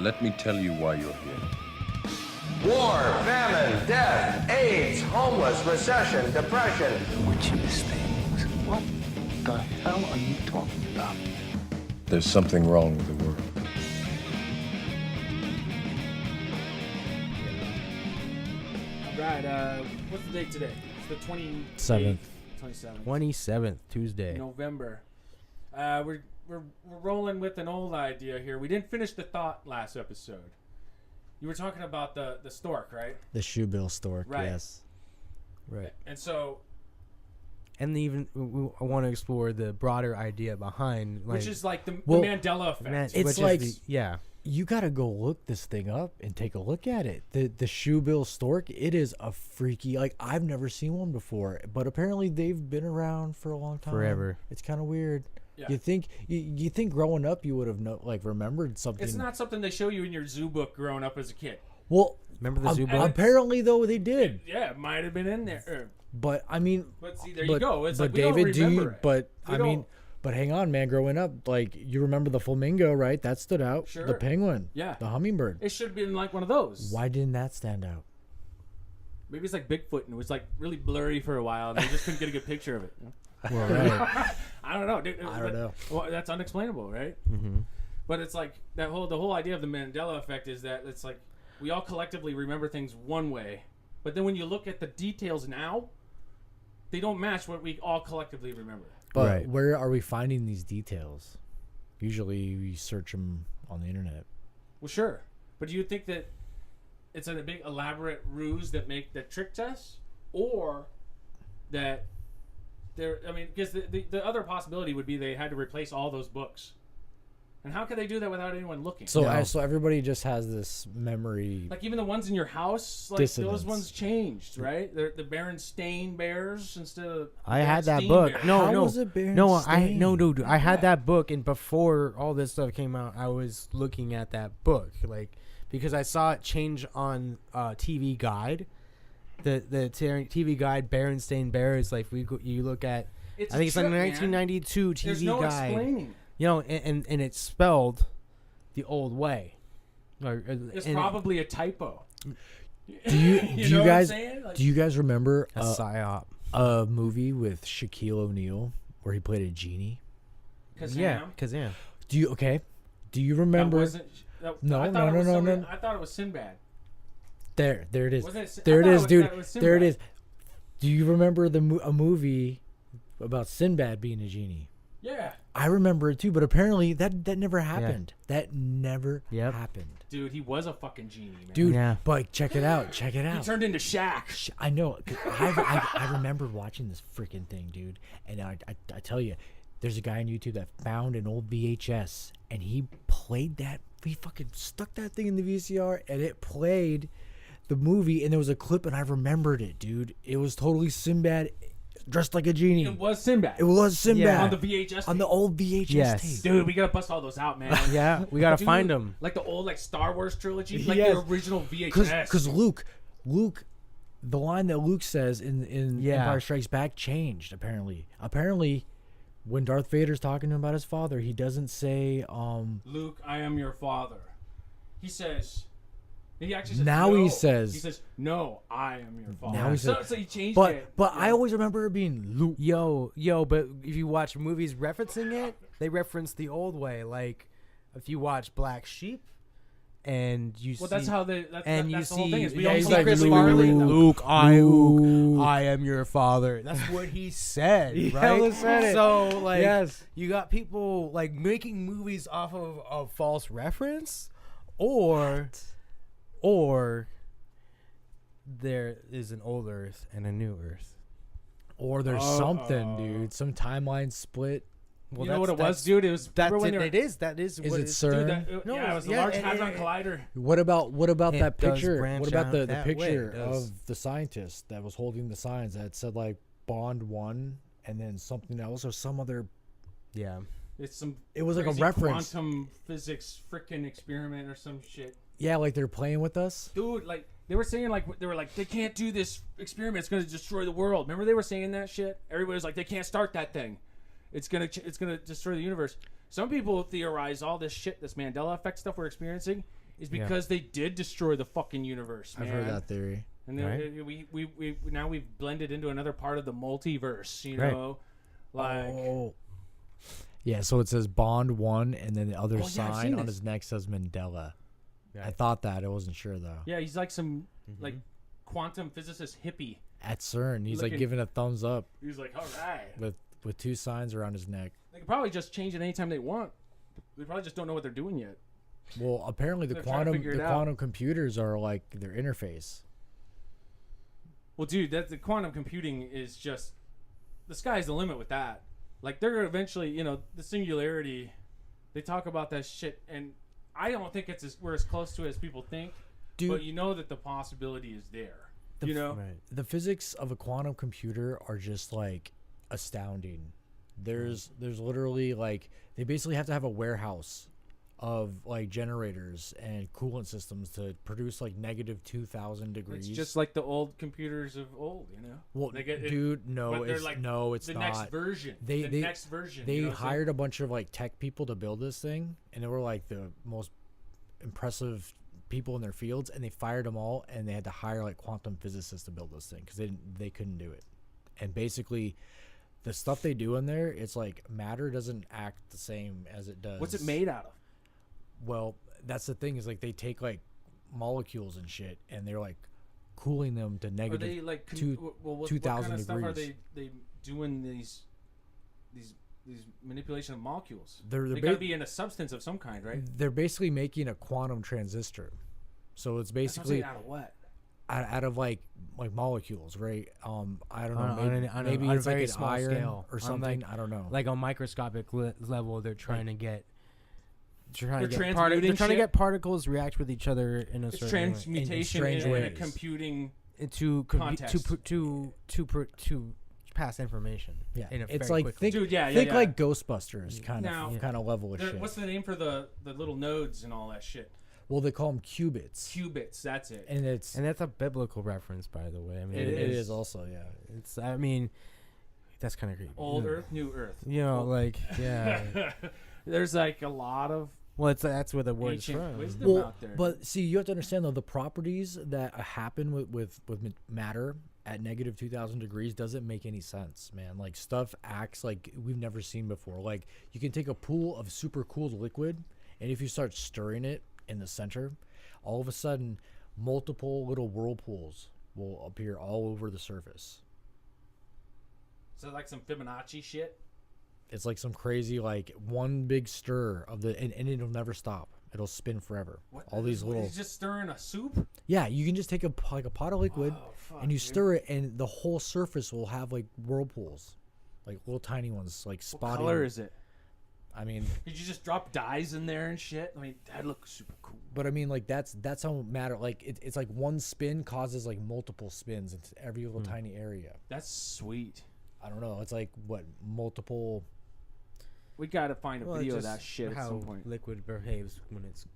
Let me tell you why you're here. War, famine, death, AIDS, homeless, recession, depression. Which of these things? What the hell are you talking about? There's something wrong with the world. Right, what's the date today? It's the 7th. 27th. 27th, Tuesday. November. We're rolling with an old idea here. We didn't finish the thought last episode. You were talking about the stork, right? The shoebill stork, Right. yes. Right. And so, And even I want to explore the broader idea behind, like, which is like the well, Mandela Effect. which It's is like yeah. you gotta go look this thing up and take a look at it. The shoebill stork, it is a freaky. Like, I've never seen one before, but apparently they've been around for a long time. Forever. It's kind of weird. Yeah. You think growing up you would have remembered something? It's not something they show you in your zoo book growing up as a kid. Well, Remember the zoo book? apparently though they did. Yeah, it might have been in there. But I mean, But see, there you go. It's but like we David, don't remember it. but We I mean, don't- but hang on, man. Growing up, like, you remember the flamingo, right? That stood out. Sure. The penguin. Yeah. The hummingbird. It should have been like one of those. Why didn't that stand out? Maybe it's like Bigfoot and it was like really blurry for a while and they just couldn't get a good picture of it. Well, right. I don't know. Dude, I don't know. Well, that's unexplainable, right? Mm-hmm. But it's like the whole idea of the Mandela Effect is that it's like we all collectively remember things one way, but then when you look at the details now, they don't match what we all collectively remember. But Right. where are we finding these details? Usually we search them on the internet. Well, sure, but do you think that it's a big elaborate ruse that tricked us, or that there? I mean, because the other possibility would be they had to replace all those books. And how could they do that without anyone looking? So No. so everybody just has this memory. Like even the ones in your house, like Dissonance. those ones changed, right? They're the Berenstain Bears instead of. I had that Berenstain book. Bears. No, How no, was it no, dude. I had Yeah. that book, and before all this stuff came out, I was looking at that book, like, because I saw it change on TV Guide. The TV Guide Berenstain Bears, like you look at. It's I think it's like a trip, man. 1992 TV There's no Guide. explaining. You know, and it's spelled the old way. It's probably a typo. Do you know what I'm guys saying? Like- do you guys remember a psyop. a movie with Shaquille O'Neal where he played a genie? Yeah, Do you remember? No, I thought no, it no, was no, somebody- no. I thought it was Sinbad. There it is. Wasn't it- There I it thought is, that dude. was There it Sinbad. is. Do you remember a movie about Sinbad being a genie? Yeah, I remember it too, but apparently that never happened. That never Yep. happened. dude, he was a fucking genie, man. Dude, Yeah. but check it out. Check it he out. turned into Shaq. I know. 'Cause I remember watching this freaking thing, dude. And I tell you, there's a guy on YouTube that found an old VHS, and he played that. He fucking stuck that thing in the VCR, and it played the movie. And there was a clip, and I remembered it, dude. It was totally Sinbad dressed like a genie. It was Sinbad. It was Sinbad Yeah. on the VHS. on the tape. old VHS Yes. tape. Dude, we gotta bust all those out, man. Yeah, we gotta Dude, find them. Like the old Star Wars trilogy, like Yes. the original VHS. Because Luke, the line that Luke says in Yeah. Empire Strikes Back changed. Apparently, when Darth Vader's talking to him about his father, he doesn't say Luke, I am your father. He says. He actually says Now no. he says- no, I am your father. Now he so, says- so he changed But it. I always remember it being Luke. Yo, but if you watch movies referencing it, they reference the old way. Like, if you watch Black Sheep, and you see, Well, that's how they. That's, and that's you the whole thing. see, Is we yeah, don't he's see like, Chris Luke. Farley. Luke, Luke. I am your father. That's what he said, He right? hella said it. So, like, Yes. you got people like making movies off of a false reference, or there is an old Earth and a new Earth. Or there's something, dude. Some timeline split. Well, You know what it was, dude? It was. That's remember when it. they were- It is. That is. Is what it is- CERN? Dude, No, yeah, it was the yeah, Large and- Hadron and- Collider. What about It that does picture? branch What about the out that picture way, it does. of the scientist that was holding the signs that said like Bond 1 and then something else or some other? Yeah. It's some. It was like a crazy reference. Quantum physics freaking experiment or some shit. Yeah, like they're playing with us. Dude, like they were saying, they can't do this experiment. It's gonna destroy the world. Remember they were saying that shit. Everybody was like, they can't start that thing. It's gonna destroy the universe. Some people theorize all this shit, this Mandela Effect stuff we're experiencing, is because they did destroy the fucking universe, man. I've heard that theory. And then Right. we now we've blended into another part of the multiverse, you Right. know? Like Yeah, so it says Bond 1, and then the other Oh, yeah, I've sign seen on this. his neck says Mandela. Yeah. I thought that. I wasn't sure, though. yeah, he's like some like quantum physicist hippie. At CERN, he's like Looking- giving a thumbs up He's like, all right. with 2 signs around his neck. They could probably just change it anytime they want. They probably just don't know what they're doing yet. Well, apparently They're trying to figure it out. quantum computers are like their interface. Well, dude, the quantum computing is just the sky's the limit with that. Like they're eventually, you know, the singularity. They talk about that shit, and I don't think we're as close to it as people think. Dude. But you know that the possibility is there. You know, Right. The physics of a quantum computer are just like astounding. There's literally like they basically have to have a warehouse of like generators and coolant systems to produce like negative 2,000 degrees. it's just like the old computers of old. You know, well, They get it- dude, no, but they're it's like it's the not. next version. They- the they- next version. They you know what I'm saying? hired a bunch of like tech people to build this thing, and they were like the most impressive people in their fields, and they fired them all, and they had to hire like quantum physicists to build this thing because they couldn't do it. And basically, the stuff they do in there, it's like matter doesn't act the same as it does. What's it made out of? Well, that's the thing is like they take like molecules and shit, and they're like cooling them to Are negative they like what 2,000 kind of stuff are degrees. they doing these manipulation of molecules? They're They gotta be in a substance of some kind, right? They're basically making a quantum transistor. So it's That's what I'm basically saying, out of what? out of like molecules, right? I don't know, On maybe, a maybe on a it's like very an small iron scale. or On, something. like- I don't know. Like on microscopic level, they're trying to get. They're transmuting trying to shit? get particles react with each other in a It's certain transmutation strange in a ways. computing. to Context. to pass information. Yeah, in a it's very like quickly. think, Dude, yeah, think yeah. like Ghostbusters kind Now- of level of shit. What's the name for the little nodes and all that shit? Well, they call them qubits, Qubits. That's it. and it's And that's a biblical reference, by the way. I mean, It it is. is also It's. I mean, that's kind of creepy. Old Earth, New Earth. You know, like yeah. There's like a lot of Well, that's where the word's ancient from. wisdom Well, out there. but see, you have to understand though the properties that happen with matter at negative 2,000 degrees doesn't make any sense, man. Like stuff acts like we've never seen before. Like you can take a pool of super cooled liquid, and if you start stirring it in the center, all of a sudden multiple little whirlpools will appear all over the surface. So like some Fibonacci shit. It's like some crazy like one big stir of and it'll never stop. It'll spin forever. What? All these little He's just stirring a soup. Yeah, you can just take a pot of liquid Oh, fuck, and you dude. stir it, and the whole surface will have like whirlpools, like little tiny ones, like What spotting. color is it? I mean, Did you just drop dyes in there and shit? I mean, that looks super cool. but I mean, like that's how matter. Like it's like one spin causes like multiple spins into every little tiny area. That's sweet. I don't know. It's like what multiple. We gotta find a Well, video of just that shit at how some point. liquid behaves when it's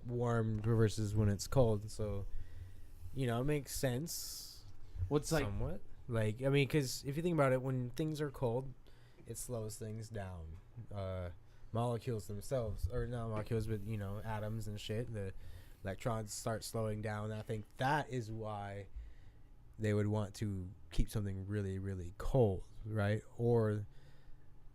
warm versus when it's cold. So, you know, it makes sense. Well, it's like somewhat. Like, I mean, because if you think about it, when things are cold, it slows things down. Molecules themselves, or not molecules, but, you know, atoms and shit, the electrons start slowing down. I think that is why they would want to keep something really, really cold, right? Or,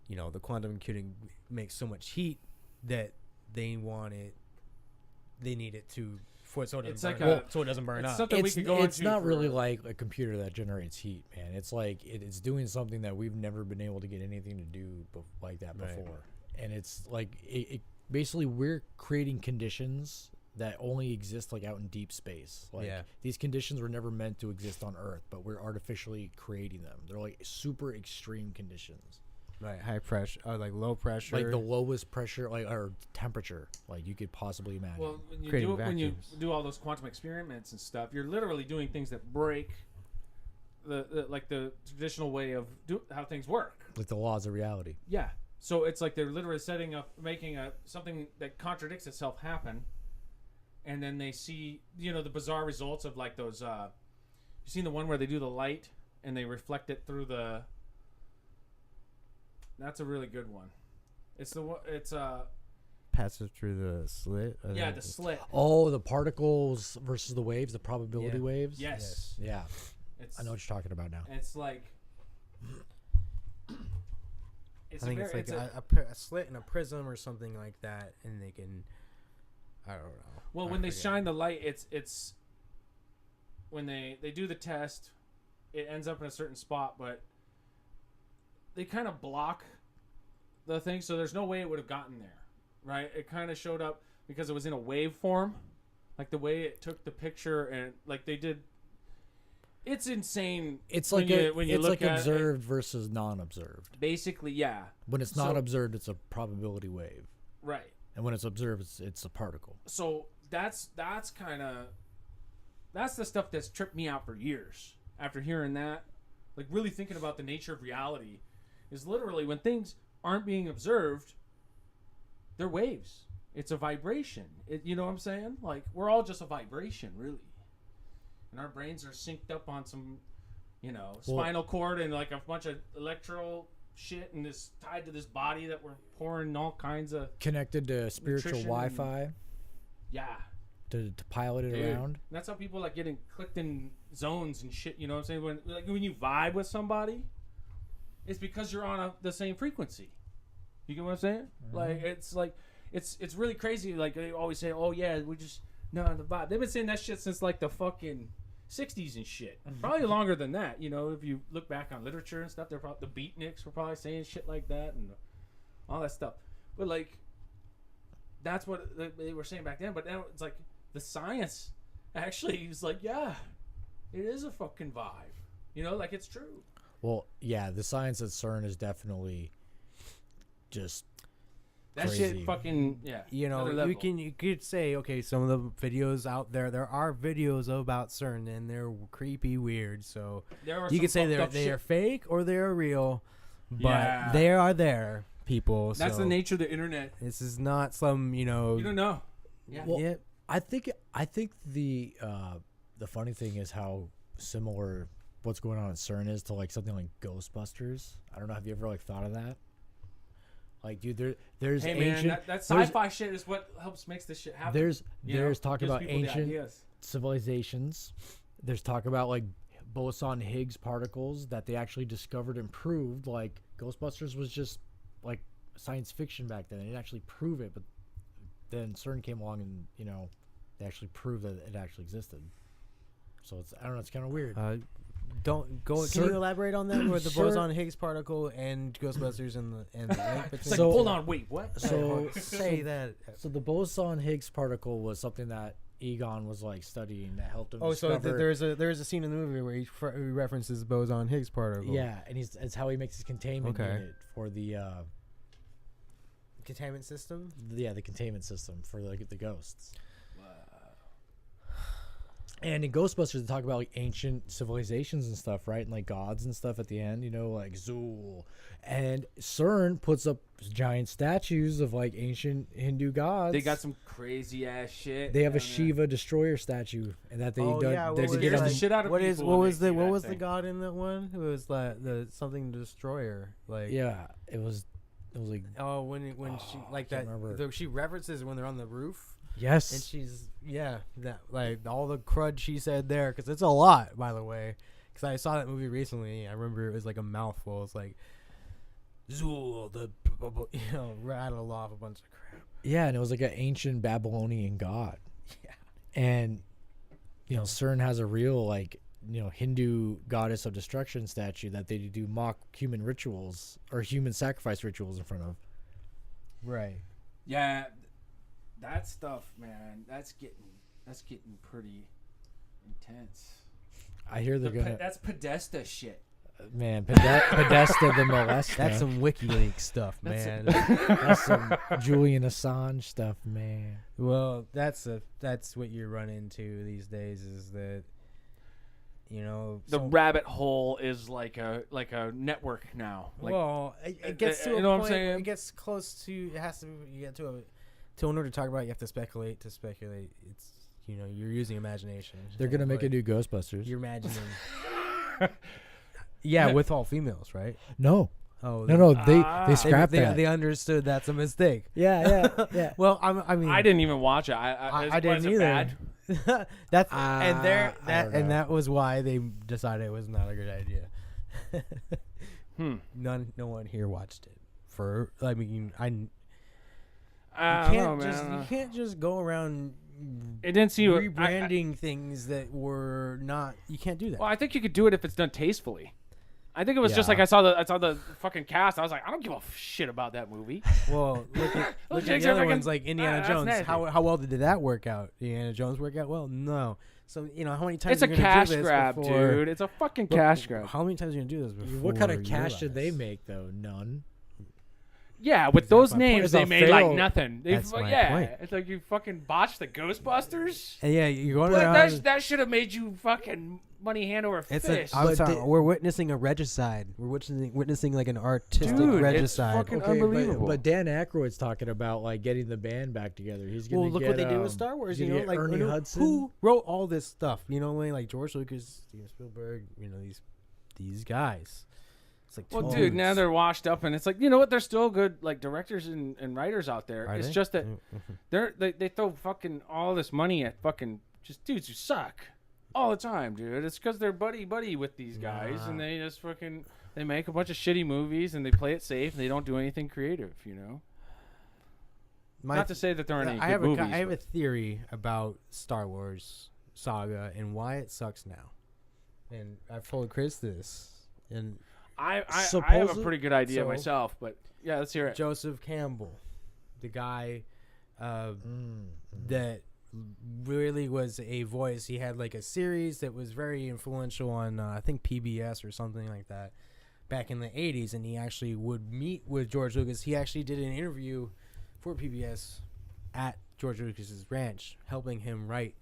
you know, the quantum computing makes so much heat that they need it to, so it It's doesn't like burn, so it doesn't burn it's up. something we It's could go it's into not for- really like a computer that generates heat, man. It's like it's doing something that we've never been able to get anything to do like that Right. before. And it's like it basically we're creating conditions that only exist like out in deep space. Like Yeah. these conditions were never meant to exist on Earth, but we're artificially creating them. They're like super extreme conditions. Right, high pressure, like low pressure. Like the lowest pressure like or temperature like you could possibly imagine. Well, when you Creating do it, when you vacuums. do all those quantum experiments and stuff, you're literally doing things that break the traditional way of how things work. like the laws of reality. Yeah. So it's like they're literally setting up, making something that contradicts itself happen, and then they see, you know, the bizarre results of like those. You seen the one where they do the light and they reflect it through the. That's a really good one. It's passes through the slit. Yeah, the slit. Oh, the particles versus the waves, the probability Yeah. waves. Yes. Yeah, It's, I know what you're talking about now. It's like. It's I think very, it's like it's a slit and a prism or something like that, and they can. I don't know. well, I when they forget. shine the light, it's when they do the test, it ends up in a certain spot, but they kind of block the thing, so there's no way it would have gotten there, right? It kind of showed up because it was in a waveform, like the way it took the picture, and like they did. It's insane. It's when like you, when you it's look like at observed versus non-observed. basically, yeah, When it's So- not observed, it's a probability wave, right. and when it's observed, it's a particle. So that's kind of that's the stuff that's tripped me out for years after hearing that. Like really thinking about the nature of reality is literally when things aren't being observed, they're waves. It's a vibration. You know what I'm saying? Like we're all just a vibration, really. And our brains are synced up on some, spinal cord and like a bunch of electro shit and this tied to this body that we're pouring all kinds of Connected to spiritual Nutrition and- Wi-Fi yeah. to pilot it Dude, around. and that's how people like getting clicked in zones and shit. You know what I'm saying? When you vibe with somebody, it's because you're on the same frequency. You get what I'm saying? Like it's really crazy. Like they always say, "Oh yeah, we just the vibe." They've been saying that shit since like the fucking 60s and shit. Probably longer than that. You know, if you look back on literature and stuff, they're probably the beatniks were probably saying shit like that and all that stuff. But like, that's what they were saying back then. But now it's like. The science actually is like, yeah, it is a fucking vibe. You know, like it's true. Well, yeah, the science at CERN is definitely just That crazy. shit fucking, yeah. You know, another you level. could say, okay, some of the videos out there are videos about CERN and they're creepy, weird. So There are you some could say fucked up they are shit. fake or they are real, but Yeah. they are there, people. That's so the nature of the internet. This is not some, You don't know. Yeah. Well, yeah, I think the funny thing is how similar what's going on at CERN is to like something like Ghostbusters. I don't know. Have you ever like thought of that? Like, dude, there's Hey ancient. man, that there's- sci-fi shit is what helps makes this shit happen. There's you know? talk Gives about people the ancient ideas. civilizations. There's talk about like boson Higgs particles that they actually discovered and proved. Like Ghostbusters was just like science fiction back then. They didn't actually prove it, but then CERN came along and they actually proved that it actually existed. So it's I don't know. It's kind of weird. don't go. Can CERN you elaborate on that with the CERN boson Higgs particle and Ghostbusters and the link between? It's like, So- hold on, wait, what? So say that. So the boson Higgs particle was something that Egon was like studying that helped him. Oh, so discover, there's a scene in the movie where he references boson Higgs particle. yeah, and it's how he makes his containment Okay. unit for the Containment system. the containment system for the ghosts. And in Ghostbusters, they talk about like ancient civilizations and stuff, right? And like gods and stuff at the end, like Zool. And CERN puts up giant statues of like ancient Hindu gods. They got some crazy ass shit. They have a down there. Shiva destroyer statue, and that they Oh done- yeah, they what was, did scares on- the shit out of what is people what when was they the see what that was the thing. god in that one? It was like the something destroyer. Like Yeah, it was like oh when she like can't that remember. she references when they're on the roof yes. and she's that like all the crud she said there because it's a lot by the way because I saw that movie recently. I remember it was like a mouthful. It's like Zool the rattle off a bunch of crap. Yeah, and it was like an ancient Babylonian god. Yeah. And CERN has a real like Hindu goddess of destruction statue that they do mock human rituals or human sacrifice rituals in front of. Right. Yeah, that stuff, man. That's getting pretty intense. I hear they're gonna That's Podesta shit. man Podesta the molester. That's some WikiLeaks stuff, man. That's some Julian Assange stuff, man. Well, that's what you run into these days is that The rabbit hole is like a network now. Like, well, it gets to you a know what I'm point. saying? It gets close to. It has to. You get to in order to talk about it, you have to speculate. To speculate, it's you're using imagination. They're gonna make a Like, new Ghostbusters. You're imagining. Yeah, with all females, right? No, Oh No, they scrapped they, that. They understood that's a mistake. Yeah. Well, I mean, I didn't even watch it. I didn't was it either. bad? That's I don't know. that was why they decided it was not a good idea. No one here watched it. I mean, I don't know, you can't just go around. It didn't seem rebranding things that were not. You can't do that. Well, I think you could do it if it's done tastefully. I think it was just Yeah. like I saw the fucking cast. I was like, I don't give a shit about that movie. Well, look at Jake's the other freaking- ones like Indiana that's Jones. nasty. How well did that work out? Indiana Jones work out well? No. So how many times It's a are you gonna cash do this grab, before- dude. It's a fucking cash grab. How many times are you gonna do this before? What kind of you cash did they realize? make though? None. Yeah, with those my point. names, It's they a made like fail. nothing. They That's my yeah, point. it's like you fucking botched the Ghostbusters. And yeah, you're going But around. that should have made you fucking money hand over fist. We're witnessing a regicide. We're witnessing like an artistic Dude, it's regicide. fucking unbelievable. But Dan Aykroyd's talking about like getting the band back together. He's gonna Well, look get, what they did with Star Wars. he's gonna get Like Ernie Hudson. who wrote all this stuff? Like George Lucas, Steven Spielberg. These guys. It's like Well, dudes. dude, now they're washed up, and it's like, you know what? They're still good, like directors and writers out there. Are It's they? just that they throw fucking all this money at fucking just dudes who suck all the time, dude. It's because they're buddy with these guys, and they just fucking they make a bunch of shitty movies and they play it safe and they don't do anything creative, Not to say that there aren't any good movies. I have a theory about Star Wars saga and why it sucks now. And I've told Chris this. And I have a pretty good idea so- myself, but yeah, let's hear it. Joseph Campbell, the guy that really was a voice. He had like a series that was very influential on I think PBS or something like that back in the 80s, and he actually would meet with George Lucas. He actually did an interview for PBS at George Lucas's ranch, helping him write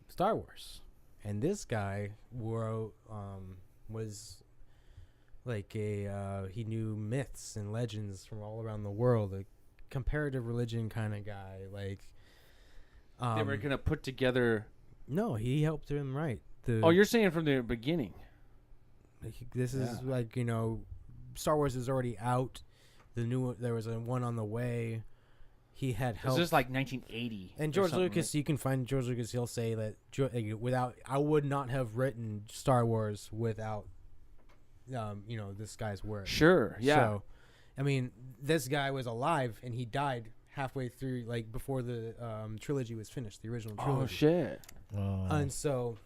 Star Wars. And this guy was like he knew myths and legends from all around the world, a comparative religion kind of guy. Like They were gonna put together. no, he helped him write the. Oh, you're saying from the beginning. This is like Star Wars is already out. There was a one on the way. He had This helped. is like 1980. And or George something, Lucas, you can find George Lucas. He'll say that I would not have written Star Wars without, this guy's work. right? Sure. Yeah. So, I mean, this guy was alive and he died halfway through, like before the trilogy was finished, the original trilogy. Oh shit. And so,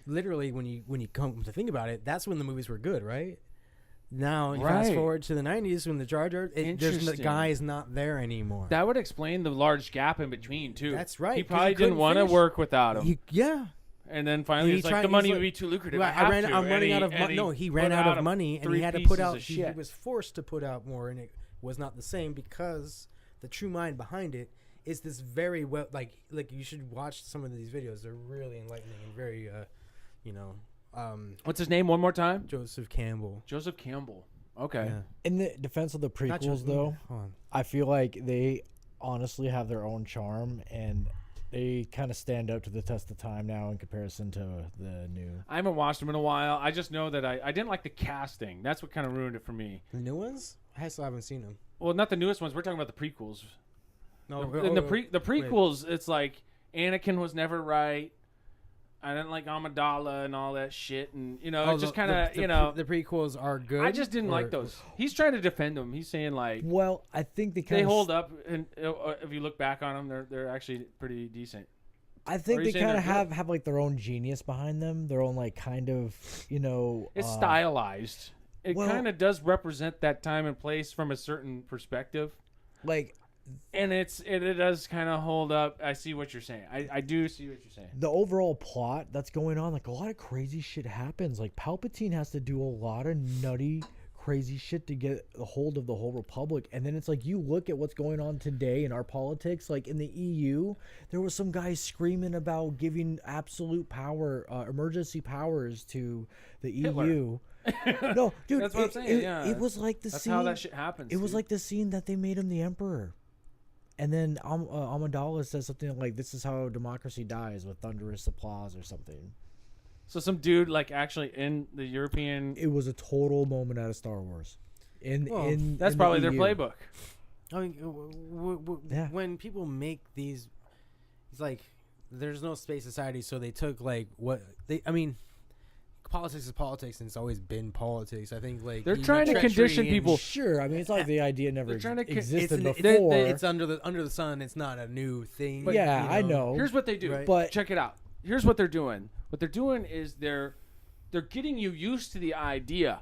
literally, when you come to think about it, that's when the movies were good, right? Now, you fast Right. forward to the 90s when the Jar Jar, the Interesting. guy is not there anymore. That would explain the large gap in between too. That's right, He 'cause probably he didn't couldn't want to finish. work without him. Yeah. And then finally, He he's like, tried- the money he's would like, be too lucrative. Right, I I'm running out of money. No, he ran out of money, and he had to put out. He was forced to put out more, and it was not the same because the true mind behind it is this very well. Like you should watch some of these videos. They're really enlightening and very, What's his name? One more time. Joseph Campbell. Joseph Campbell. Okay. Yeah. In the defense of the Not prequels, just- though, hold on. I feel like they honestly have their own charm, and they kind of stand up to the test of time now in comparison to the new. I haven't watched him in a while. I just know that I didn't like the casting. That's what kind of ruined it for me. The new ones? I still haven't seen them. Well, not the newest ones. We're talking about the prequels. No, In the prequels, it's like Anakin was never right. I didn't like Amidala and all that shit, and it's just kind of the prequels are good. I just didn't like those. He's trying to defend them. He's saying like Well, I think they kind they of hold up, and if you look back on them, they're actually pretty decent. I Or think you they saying kind of they're good? have like their own genius behind them, their own like kind of It's stylized. It well- kind of does represent that time and place from a certain perspective, like and it does kind of hold up. I see what you're saying. I do see what you're saying. the overall plot that's going on. Like a lot of crazy shit happens. Like Palpatine has to do a lot of nutty, crazy shit to get a hold of the whole Republic. And then it's like you look at what's going on today in our politics. Like in the EU, there was some guy screaming about giving absolute power, emergency powers to the Hitler. EU. No, dude, That's what I'm saying, yeah. It was like the That's scene. how that shit happens. It was dude. like the scene that they made him the emperor. And then Amidala says something like, "This is how democracy dies," with thunderous applause or something. So some dude like actually in the European. It was a total moment out of Star Wars. That's probably their EU. playbook. I mean, Yeah. when people make these, it's like there's no space society, so they took like what they. I mean, politics is politics, and it's always been politics. I think like They're trying to condition people. Sure, I mean it's like the idea never They're trying to existed It's, before. it's under the sun. It's not a new thing. yeah, I know. Here's what they do. Right. But Check it out. Here's what they're doing. What they're doing is they're getting you used to the idea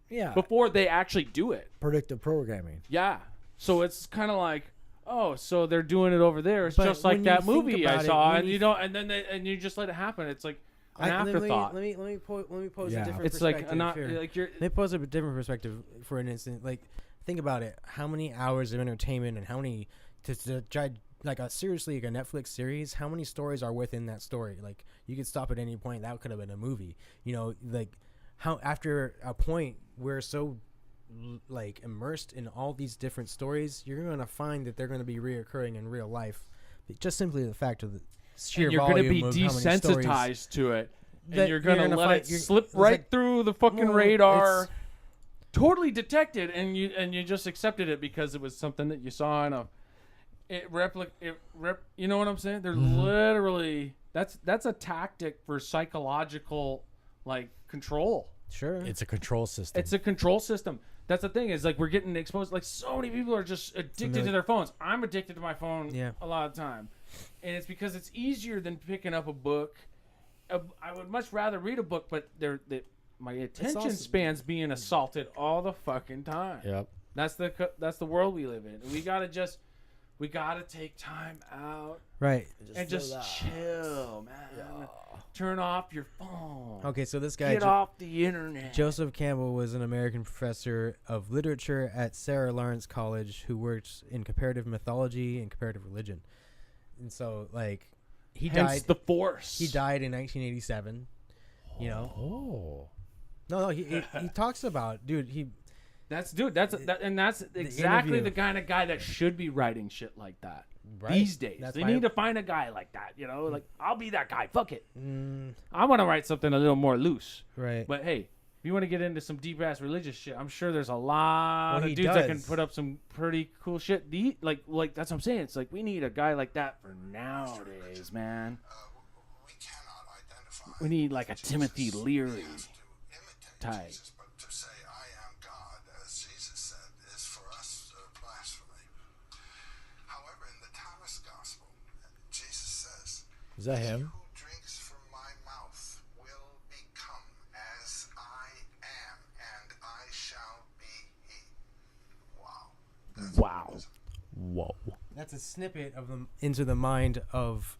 yeah, before they actually do it. predictive programming. Yeah. So it's kind of like, oh, so they're doing it over there. It's But just like when that you think movie I about it, saw, when and you you don't, and then and you just let it happen. It's like an afterthought. Let me pose Yeah. a different It's like perspective not here. like you're. Let me pose a different perspective for an instant. Like, think about it. How many hours of entertainment and how many to judge like seriously like a Netflix series? How many stories are within that story? Like, you could stop at any point. That could have been a movie. You know, like how after a point we're so like immersed in all these different stories, you're gonna find that they're gonna be reoccurring in real life. Just simply the fact of the sheer And you're going to volume be of how many stories desensitized to it, that and you're going to let find- it slip it's right like- through the fucking well, radar. it's- Totally detected, and you just accepted it because it was something that you saw in a you know what I'm saying? They're literally that's a tactic for psychological like control. Sure. It's a control system. It's a control system. That's the thing is like we're getting exposed. Like so many people are just addicted to their phones. I'm addicted to my phone a lot of the time, and it's because it's easier than picking up a book. I would much rather read a book, but my attention also- span's being assaulted all the fucking time. Yep. That's the world we live in. We gotta take time out Right. and just chill, man. Turn off your phone. Okay, so this guy Get off the internet. Joseph Campbell was an American professor of literature at Sarah Lawrence College who works in comparative mythology and comparative religion. And so, like, he Hence died. the Force. He died in 1987. You know? Oh. No, he talks about, dude. That's exactly interview. the kind of guy that should be writing shit like that Right. these days. That's They why- need to find a guy like that. You know, like I'll be that guy. Fuck it. I want to write something a little more loose. Right. But hey, if you want to get into some deep ass religious shit, I'm sure there's a lot Well, of he dudes that can does. put up some pretty cool shit. Like that's what I'm saying. It's like we need a guy like that for nowadays, man. We cannot identify. We need like a Timothy Leary type. Jesus, but to say I am God, as Jesus said, is for us blasphemy. However, in the Thomas Gospel, Jesus says, Is that "He him? who drinks from my mouth will become as I am, and I shall be he." Wow. That's Wow. Whoa. That's a snippet of them into the mind of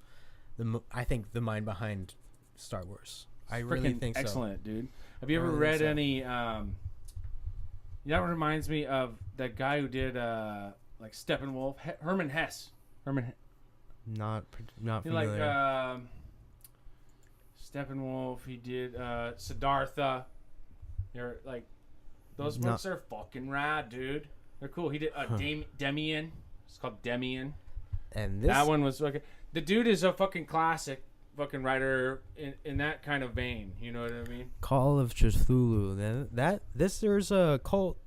I think the mind behind Star Wars. I really Freaking think so. excellent, dude. Have you ever really read think so. any? That reminds me of that guy who did like Steppenwolf, Herman Hesse. Not He familiar. like Steppenwolf. He did Siddhartha. They're like those No. books are fucking rad, dude. They're cool. He did Demian. It's called Demian. And this That one was fucking. The dude is a fucking classic, fucking writer in that kind of vein. You know what I mean? Call of Cthulhu. There's a cult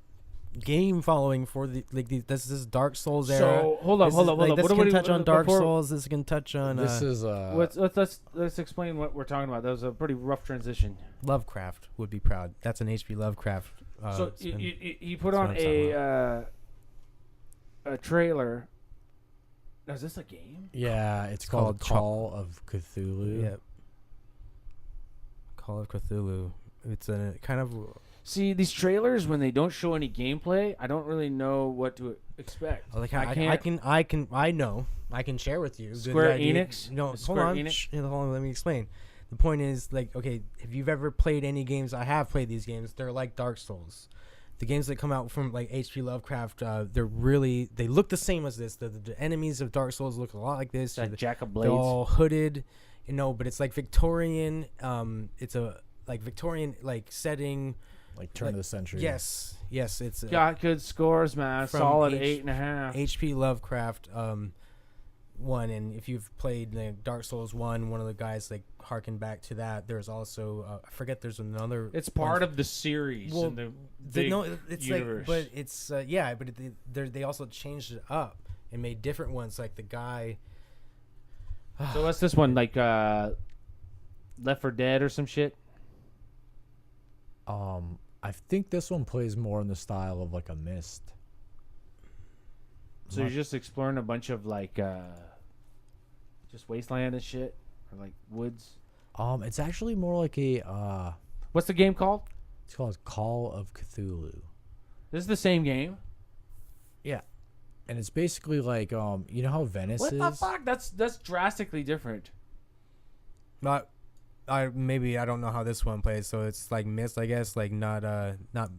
game following for this Dark Souls era. So hold up. This What can do we touch on Dark before- Souls. This can touch on This is Let's explain what we're talking about. That was a pretty rough transition. Lovecraft would be proud. That's an H.P. Lovecraft. So spin. you put that's on what I'm talking a trailer. Now, is this a game? yeah. It's called called Call of Cthulhu. Yep. Call of Cthulhu. It's a kind of See, these trailers when they don't show any gameplay, I don't really know what to expect. like I can share with you. Square The idea- Enix. No, hold Square on. Enix? Hold on. Let me explain. The point is, like, okay, if you've ever played any games, I have played these games. They're like Dark Souls. The games that come out from like H.P. Lovecraft, they look the same as this. The enemies of Dark Souls look a lot like this. That Jack of They're Blades. all hooded, but it's like Victorian. It's a like Victorian like setting. Like turn of the century. Yes, it's Got good scores, man. From Solid H- 8.5. H.P. Lovecraft. one, and if you've played Dark Souls 1, one of the guys like harkened back to that. There's also I forget. There's another. It's part of the series in the big it's universe. like, but it's they also changed it up and made different ones. Like the guy. So what's this one like? Left 4 Dead or some shit? I think this one plays more in the style of like a Myst. So you're just exploring a bunch of like just wasteland and shit, or like woods. It's actually more like a What's the game called? it's called Call of Cthulhu. This is the same game. Yeah. And it's basically like you know how Venice What is? the fuck? That's drastically different. Not. I don't know how this one plays, so it's like Myst, I guess, like not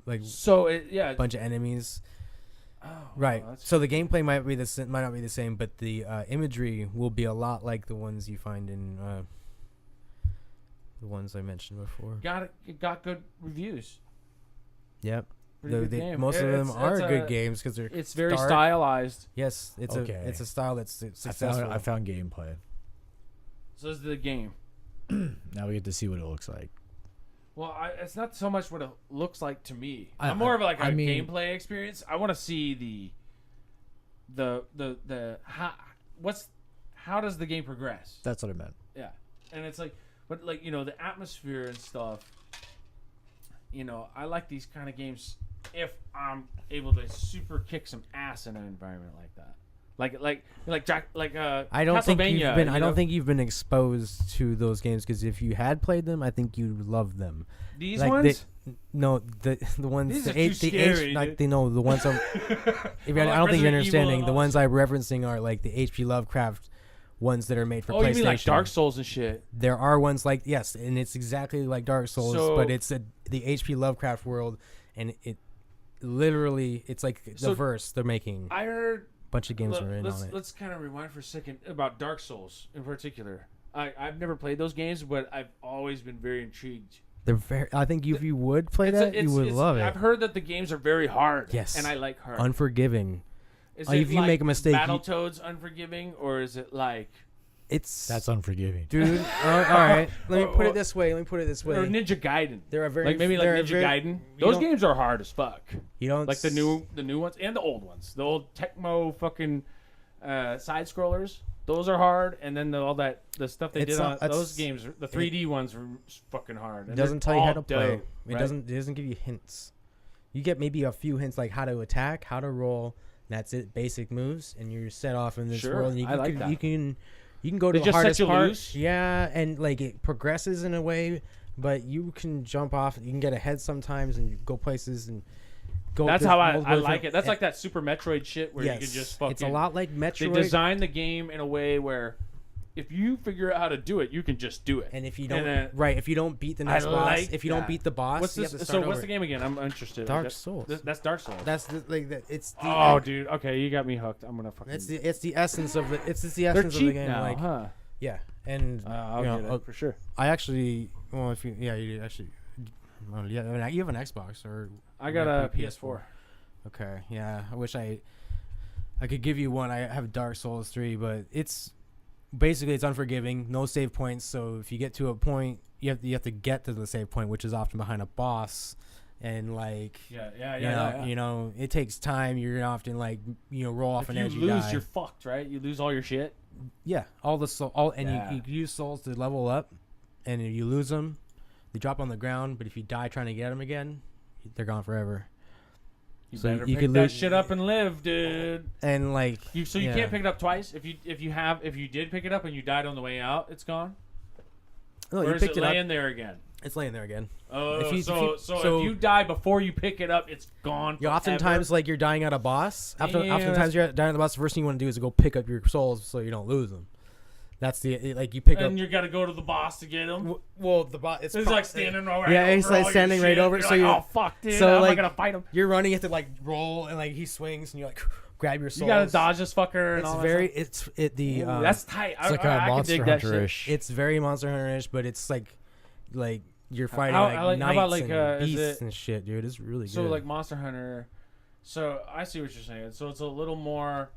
like So yeah. a bunch of enemies. Oh, Right. well, that's- So the gameplay might not be the same, but the imagery will be a lot like the ones you find in the ones I mentioned before. it got good reviews. Yep. Pretty good game. Most of them are it's good games because they're. It's very dark. stylized. Yes, it's Okay. it's a style that's successful. I found gameplay. So this is the game. Now we get to see what it looks like. Well, it's not so much what it looks like to me. I- I'm more of like a I mean- gameplay experience. I want to see the how does the game progress? That's what I meant. Yeah, and it's like, but like the atmosphere and stuff. I like these kind of games if I'm able to super kick some ass in an environment like that. I don't think Castlevania, you've been. I you know? don't think you've been exposed to those games because if you had played them, I think you'd love them. These Like ones. No, the ones These the are too H, the scary, H, like dude. they know the ones I'm. I don't think Resident you're Evil understanding. and The all ones that I'm referencing are like the H.P. Lovecraft ones that are made for Oh, PlayStation. you mean like Dark Souls and shit? There are ones like yes, and it's exactly like Dark Souls, So- but it's the H.P. Lovecraft world, and it literally it's like the So- verse they're making. I heard. Bunch of games are in on it. Let's kind of rewind for a second about Dark Souls in particular. I've never played those games, but I've always been very intrigued. They're very. I think if you would play that, you would love it. I've heard that the games are very hard. Yes. and I like hard. Unforgiving. Is if you make a mistake, you- Battletoads Unforgiving, or is it like It's That's unforgiving. dude. all right. Let me put it this way. or Ninja Gaiden? There are very Like maybe like there are Ninja very- Gaiden. you Those don't- games are hard as fuck. You don't Like the new ones and the old ones. The old Tecmo fucking side scrollers. Those are hard, and then the stuff they It's did on not- that's- those games, the 3D ones were fucking hard. It And doesn't they're tell you how all to play. dope, It right? doesn't give you hints. You get maybe a few hints like how to attack, how to roll. That's it. Basic moves, and you're set off in this Sure, world. And you I like can, that. you can go to They the just set hardest you part. loose? Yeah, and like it progresses in a way, but you can jump off. You can get ahead sometimes and go places and go. That's to how I multiple like different- it. That's like that Super Metroid shit where you can just fucking. It's a lot like They Metroid. designed the game in a way where if you figure out how to do it, you can just do it. And if you And don't, right, if you don't beat the next I boss, like if you don't that. beat the boss, What's you this? have to So start what's over. the game again? I'm interested. Dark Souls. That's Dark Souls. That's it's the Oh, dude. Okay, you got me hooked. I'm gonna fucking. it's the essence of the They're essence of the cheap game. now, Like huh? yeah, and I'll you know, get it for sure. I actually if you you actually well, yeah, I mean, you have an Xbox or I got might a be PS4. Okay, yeah, I wish I could give you one. I have Dark Souls 3, but it's basically it's unforgiving, no save points. So if you get to a point, you have to get to the save point, which is often behind a boss, and like you know, it takes time. You're often like roll off If an you edge. lose, die. you're fucked, right? You lose all your shit. Yeah, Yeah. you use souls to level up, and if you lose them, they drop on the ground. But if you die trying to get them again, they're gone forever. You So better you pick could that lose- shit up and live, dude. And like You yeah. can't pick it up twice. If you did pick it up and you died on the way out, it's gone. No, Or you is picked it it up. laying there again? It's laying there again. Oh, If you- so if you die before you pick it up, it's gone. You oftentimes forever? like you're dying at a boss. Oftentimes that's- you're dying at a boss. The first thing you want to do is to go pick up your souls so you don't lose them. That's like you pick up. And you got to go to the boss to get them. Well, the boss. It's It's like standing over. Yeah, over it's like all your standing right shit. over. You're So like, you're oh fuck, dude. so how am I like gonna fight him? you're running. You have to like roll and like he swings and you like grab your souls. You gotta dodge this fucker. And It's all very. That It's it the. stuff. Ooh, that's tight. It's like I a can Monster dig that shit. Hunter-ish. It's very Monster Hunter-ish, but it's like you're fighting How- like how about, knights like, and is beasts it- and shit, dude. It's really So good. like Monster Hunter. So I see what you're saying. So it's a little more.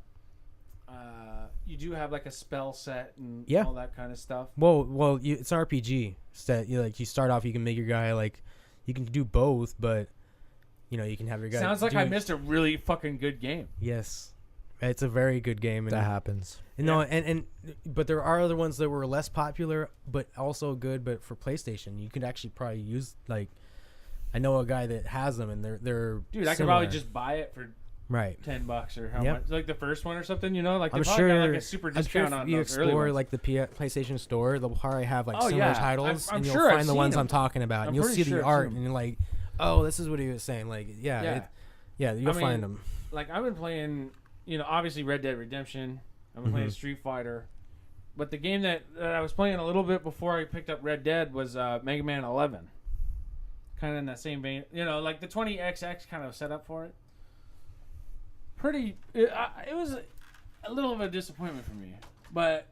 you do have like a spell set and Yeah. all that kind of stuff. Well, it's RPG. Set you start off. You can make your guy like, you can do both, but you can have your guy. Sounds like I missed a really fucking good game. Yes, it's a very good game. And That happens. No, but there are other ones that were less popular, but also good. But for PlayStation, you could actually probably use like, I know a guy that has them, and they're Dude, I could similar. probably just buy it for right. $10 or how Yep. much, like the first one or something. Like I'm they probably sure. got like a super I'm sure discount if on you those early explore ones. like the PlayStation Store, they'll probably have like Oh, similar yeah. titles, I'm and you'll sure I've find the seen ones them. I'm talking about, I'm and you'll pretty see sure the I've art, seen and you're like, oh, this is what he was saying. Like, Yeah. you'll find them. Like I've been playing, obviously Red Dead Redemption. I've been playing Street Fighter, but the game that I was playing a little bit before I picked up Red Dead was Mega Man 11. Kind of in that same vein, like the 20XX kind of set up for it. It was a little of a disappointment for me, but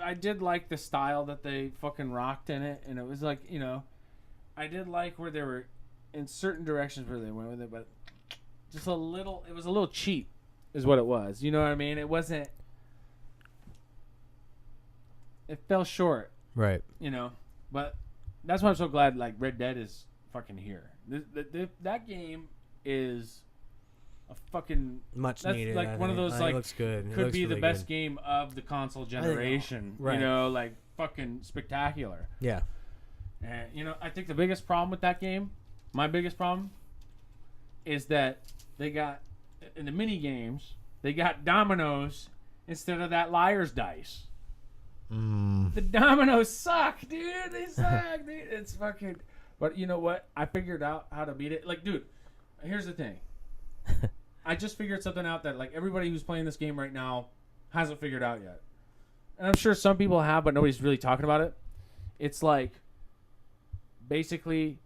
I did like the style that they fucking rocked in it, and it was like, I did like where they were in certain directions where they went with it, but just it was a little cheap is what it was. You know what I mean? It fell short, Right. but that's why I'm so glad like Red Dead is fucking here. That game is a fucking Much that's needed. like I one of think. those I think like it looks good. It could looks be the really best good. game of the console generation. right. Like fucking spectacular. Yeah. And I think the biggest problem with that game, my biggest problem, is that they got in the mini games they got dominoes instead of that liar's dice. The dominoes suck, dude. They suck, dude. It's fucking. But you know what? I figured out how to beat it. Like, dude, here's the thing. I just figured something out that like everybody who's playing this game right now hasn't figured out yet. And I'm sure some people have, but nobody's really talking about it. It's like basically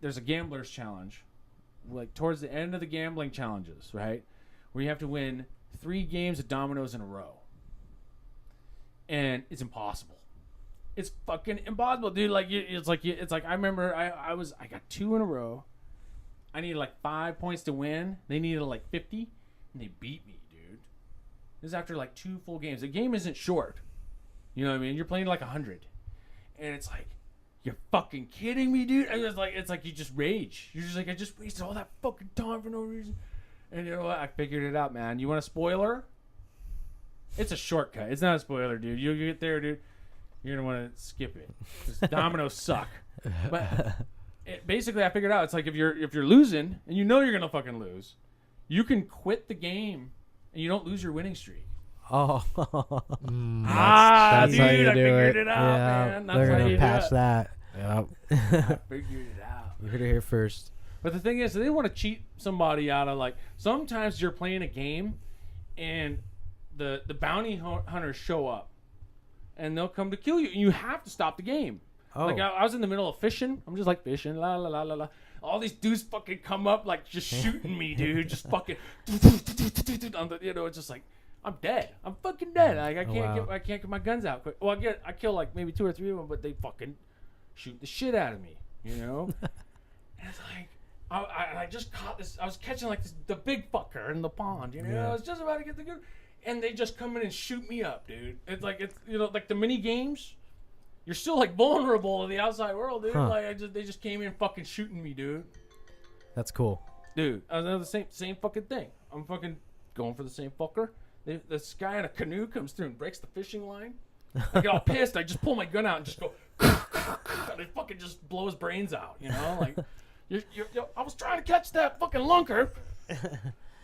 there's a gambler's challenge. Like towards the end of the gambling challenges, right? Where you have to win 3 games of dominoes in a row. And it's impossible. It's fucking impossible, dude. Like it's like I remember I got 2 in a row. I needed like 5 points to win. They needed like 50, and they beat me, dude. This is after like 2 full games. The game isn't short. You know what I mean? You're playing like 100, and it's like, you're fucking kidding me, dude. And it's like you just rage. You're just like, I just wasted all that fucking time for no reason. And you know what? I figured it out, man. You want a spoiler? It's a shortcut. It's not a spoiler, dude. You get there, dude. You're gonna want to skip it. 'Cause dominoes suck. But basically, I figured out it's like if you're losing and you're gonna fucking lose, you can quit the game and you don't lose your winning streak. Oh. That's dude, how you I do figured it. it out, man. That's they're how gonna you patch do it. that. Yep. I figured it out. You heard it here first. But the thing is, they want to cheat somebody out of like. Sometimes you're playing a game, and the bounty hunters show up, and they'll come to kill you, and you have to stop the game. Oh. Like I was in the middle of fishing. I'm just like fishing, la la la la la. All these dudes fucking come up like just shooting me, dude. Just fucking, it's just like I'm dead. I'm fucking dead. Like I can't get my guns out quick. Well, I kill like maybe 2 or 3 of them, but they fucking shoot the shit out of me, And it's like. I just caught this. I was catching like the big fucker in the pond, Yeah. I was just about to get the good, and they just come in and shoot me up, dude. It's like like the mini games. You're still like vulnerable to the outside world, dude. Huh. Like they just came in fucking shooting me, dude. That's cool. Dude, I was the same fucking thing. I'm fucking going for the same fucker. This guy in a canoe comes through and breaks the fishing line. I get all pissed. I just pull my gun out and just go, and it fucking just blow his brains out, like. I was trying to catch that fucking lunker,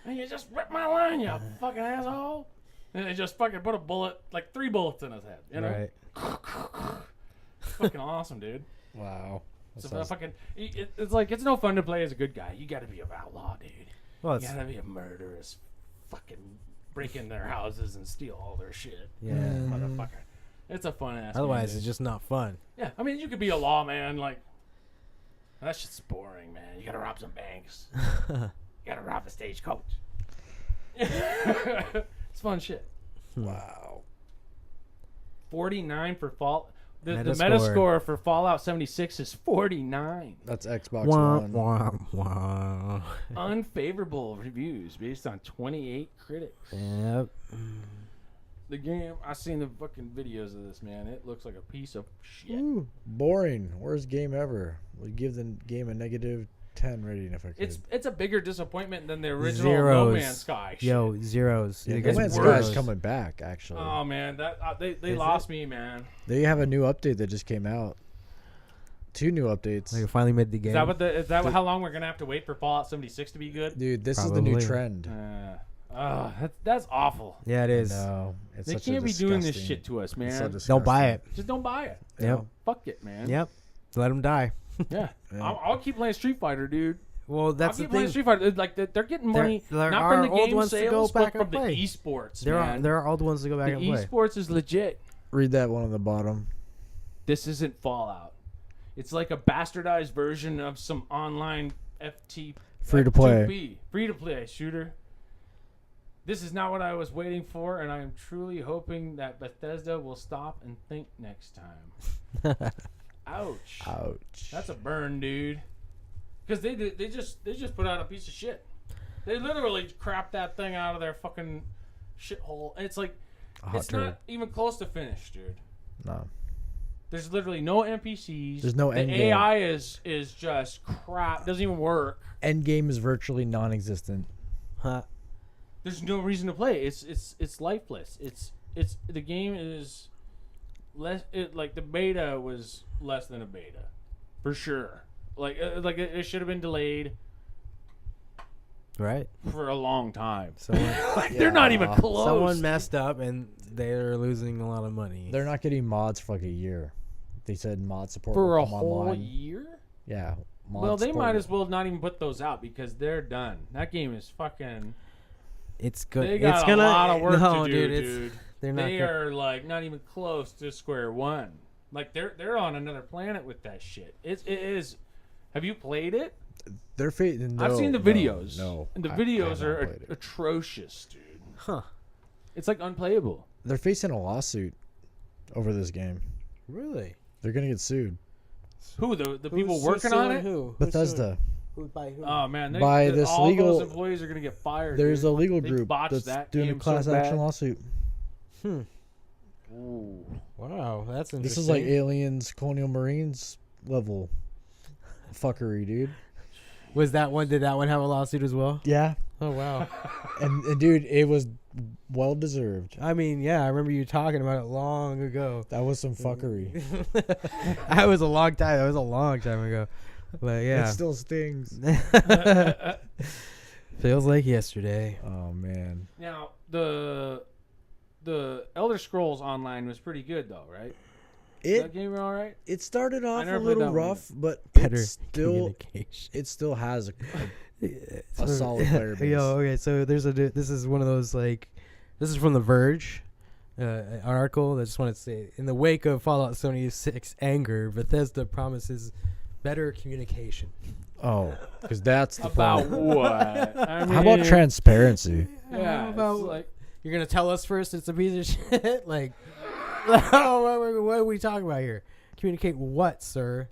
and you just ripped my line, you fucking asshole. And they just fucking put a bullet, like 3 bullets in his head, Right. Fucking awesome, dude. Wow. It's like it's no fun to play as a good guy. You got to be an outlaw, dude. Well, You got to be a murderous, fucking break in their houses and steal all their shit. Yeah. Motherfucker. It's a fun ass. Otherwise, game, it's just not fun. yeah. I mean, you could be a lawman, like. That shit's boring, man. You gotta rob some banks. You gotta rob the stagecoach. It's fun shit. Wow. 49 for Fall. The Metascore for Fallout 76 is 49. That's Xbox Wah, One. wah, wah. Unfavorable reviews based on 28 critics. Yep. The game, I've seen the fucking videos of this, man. It looks like a piece of shit. Ooh, boring. Worst game ever. Would give the game a negative 10 rating if I could. It's a bigger disappointment than the original No Man's Sky shit. Yo, zeros. Yeah, It No gets Man's Sky worse. is coming back, actually. Oh man, that they Is lost me, man. They have a new update that just came out. 2 new updates. They finally made the game. Is that how long we're gonna have to wait for Fallout 76 to be good? Dude, this is the new Probably. trend. That's awful. Yeah, it is. No, it's They such a can't be doing this disgusting- shit to us, it's man. so Don't buy disgusting. it. Just don't buy it. Yep. Fuck it, man. Yep. Let them die. Yeah. Yeah. I'll keep playing Street Fighter, dude. Well, that's I'll the keep playing thing. Street Fighter. Like they're getting money there not are from the old game ones to go sales, but back from and the play. esports. There man. are old ones to go back The and play. esports is legit. Read that one on the bottom. This isn't Fallout. It's like a bastardized version of some online Free to play. FTP, free to play shooter. This is not what I was waiting for, and I am truly hoping that Bethesda will stop and think next time. Ouch. Ouch. That's a burn, dude. Because they just put out a piece of shit. They literally crapped that thing out of their fucking shithole. And it's like, it's turd. not even close to finished, dude. No. There's literally no NPCs. There's no the end game. AI is just crap. Doesn't even work. Endgame is virtually non-existent. Huh. There's no reason to play. It's lifeless. It's the game is less. Like the beta was less than a beta, for sure. Like it should have been delayed Right. for a long time. Someone, They're not even close. someone messed up and they're losing a lot of money. They're not getting mods for like a year. They said mod support for will a come whole online. year. Yeah. Mod Well, they support might will- as well not even put those out because they're done. That game is fucking. It's good. They got it's a gonna, lot of work no, to do, dude. dude. They're not. They gonna- are like not even close to square one. Like they're on another planet with that shit. It is. Have you played it? They're I've seen the videos. No. And the I videos have not are played it. atrocious, dude. Huh. It's like unplayable. They're facing a lawsuit over this game. Really? They're gonna get sued. Who the people working on it? Who? Bethesda. Who by who? Oh man, By this all legal- those employees are gonna get fired. There's dude. a legal They group botched that's that doing a game so class action bad. lawsuit. Ooh. Wow, that's interesting. This is like Aliens, Colonial Marines level fuckery, dude. Was that one? Did that one have a lawsuit as well? Yeah. Oh wow. And dude, it was well deserved. I mean, yeah, I remember you talking about it long ago. That was some fuckery. That was a long time. That was a long time ago. But yeah, It still stings. feels like yesterday. Oh man. Now the Elder Scrolls Online was pretty good though, right? That game all right? It started off never a played little that one rough, but Better still communication. it still has a So- solid player base. Yo, okay, so this is one of those like, this is from The Verge, an article. I just want to say, in the wake of Fallout 76 anger, Bethesda promises better communication. Oh, because that's the About problem. what? I How about mean, transparency? Yeah, How about- it's like You're gonna tell us first it's a piece of shit? Like, what are we talking about here? Communicate what, sir?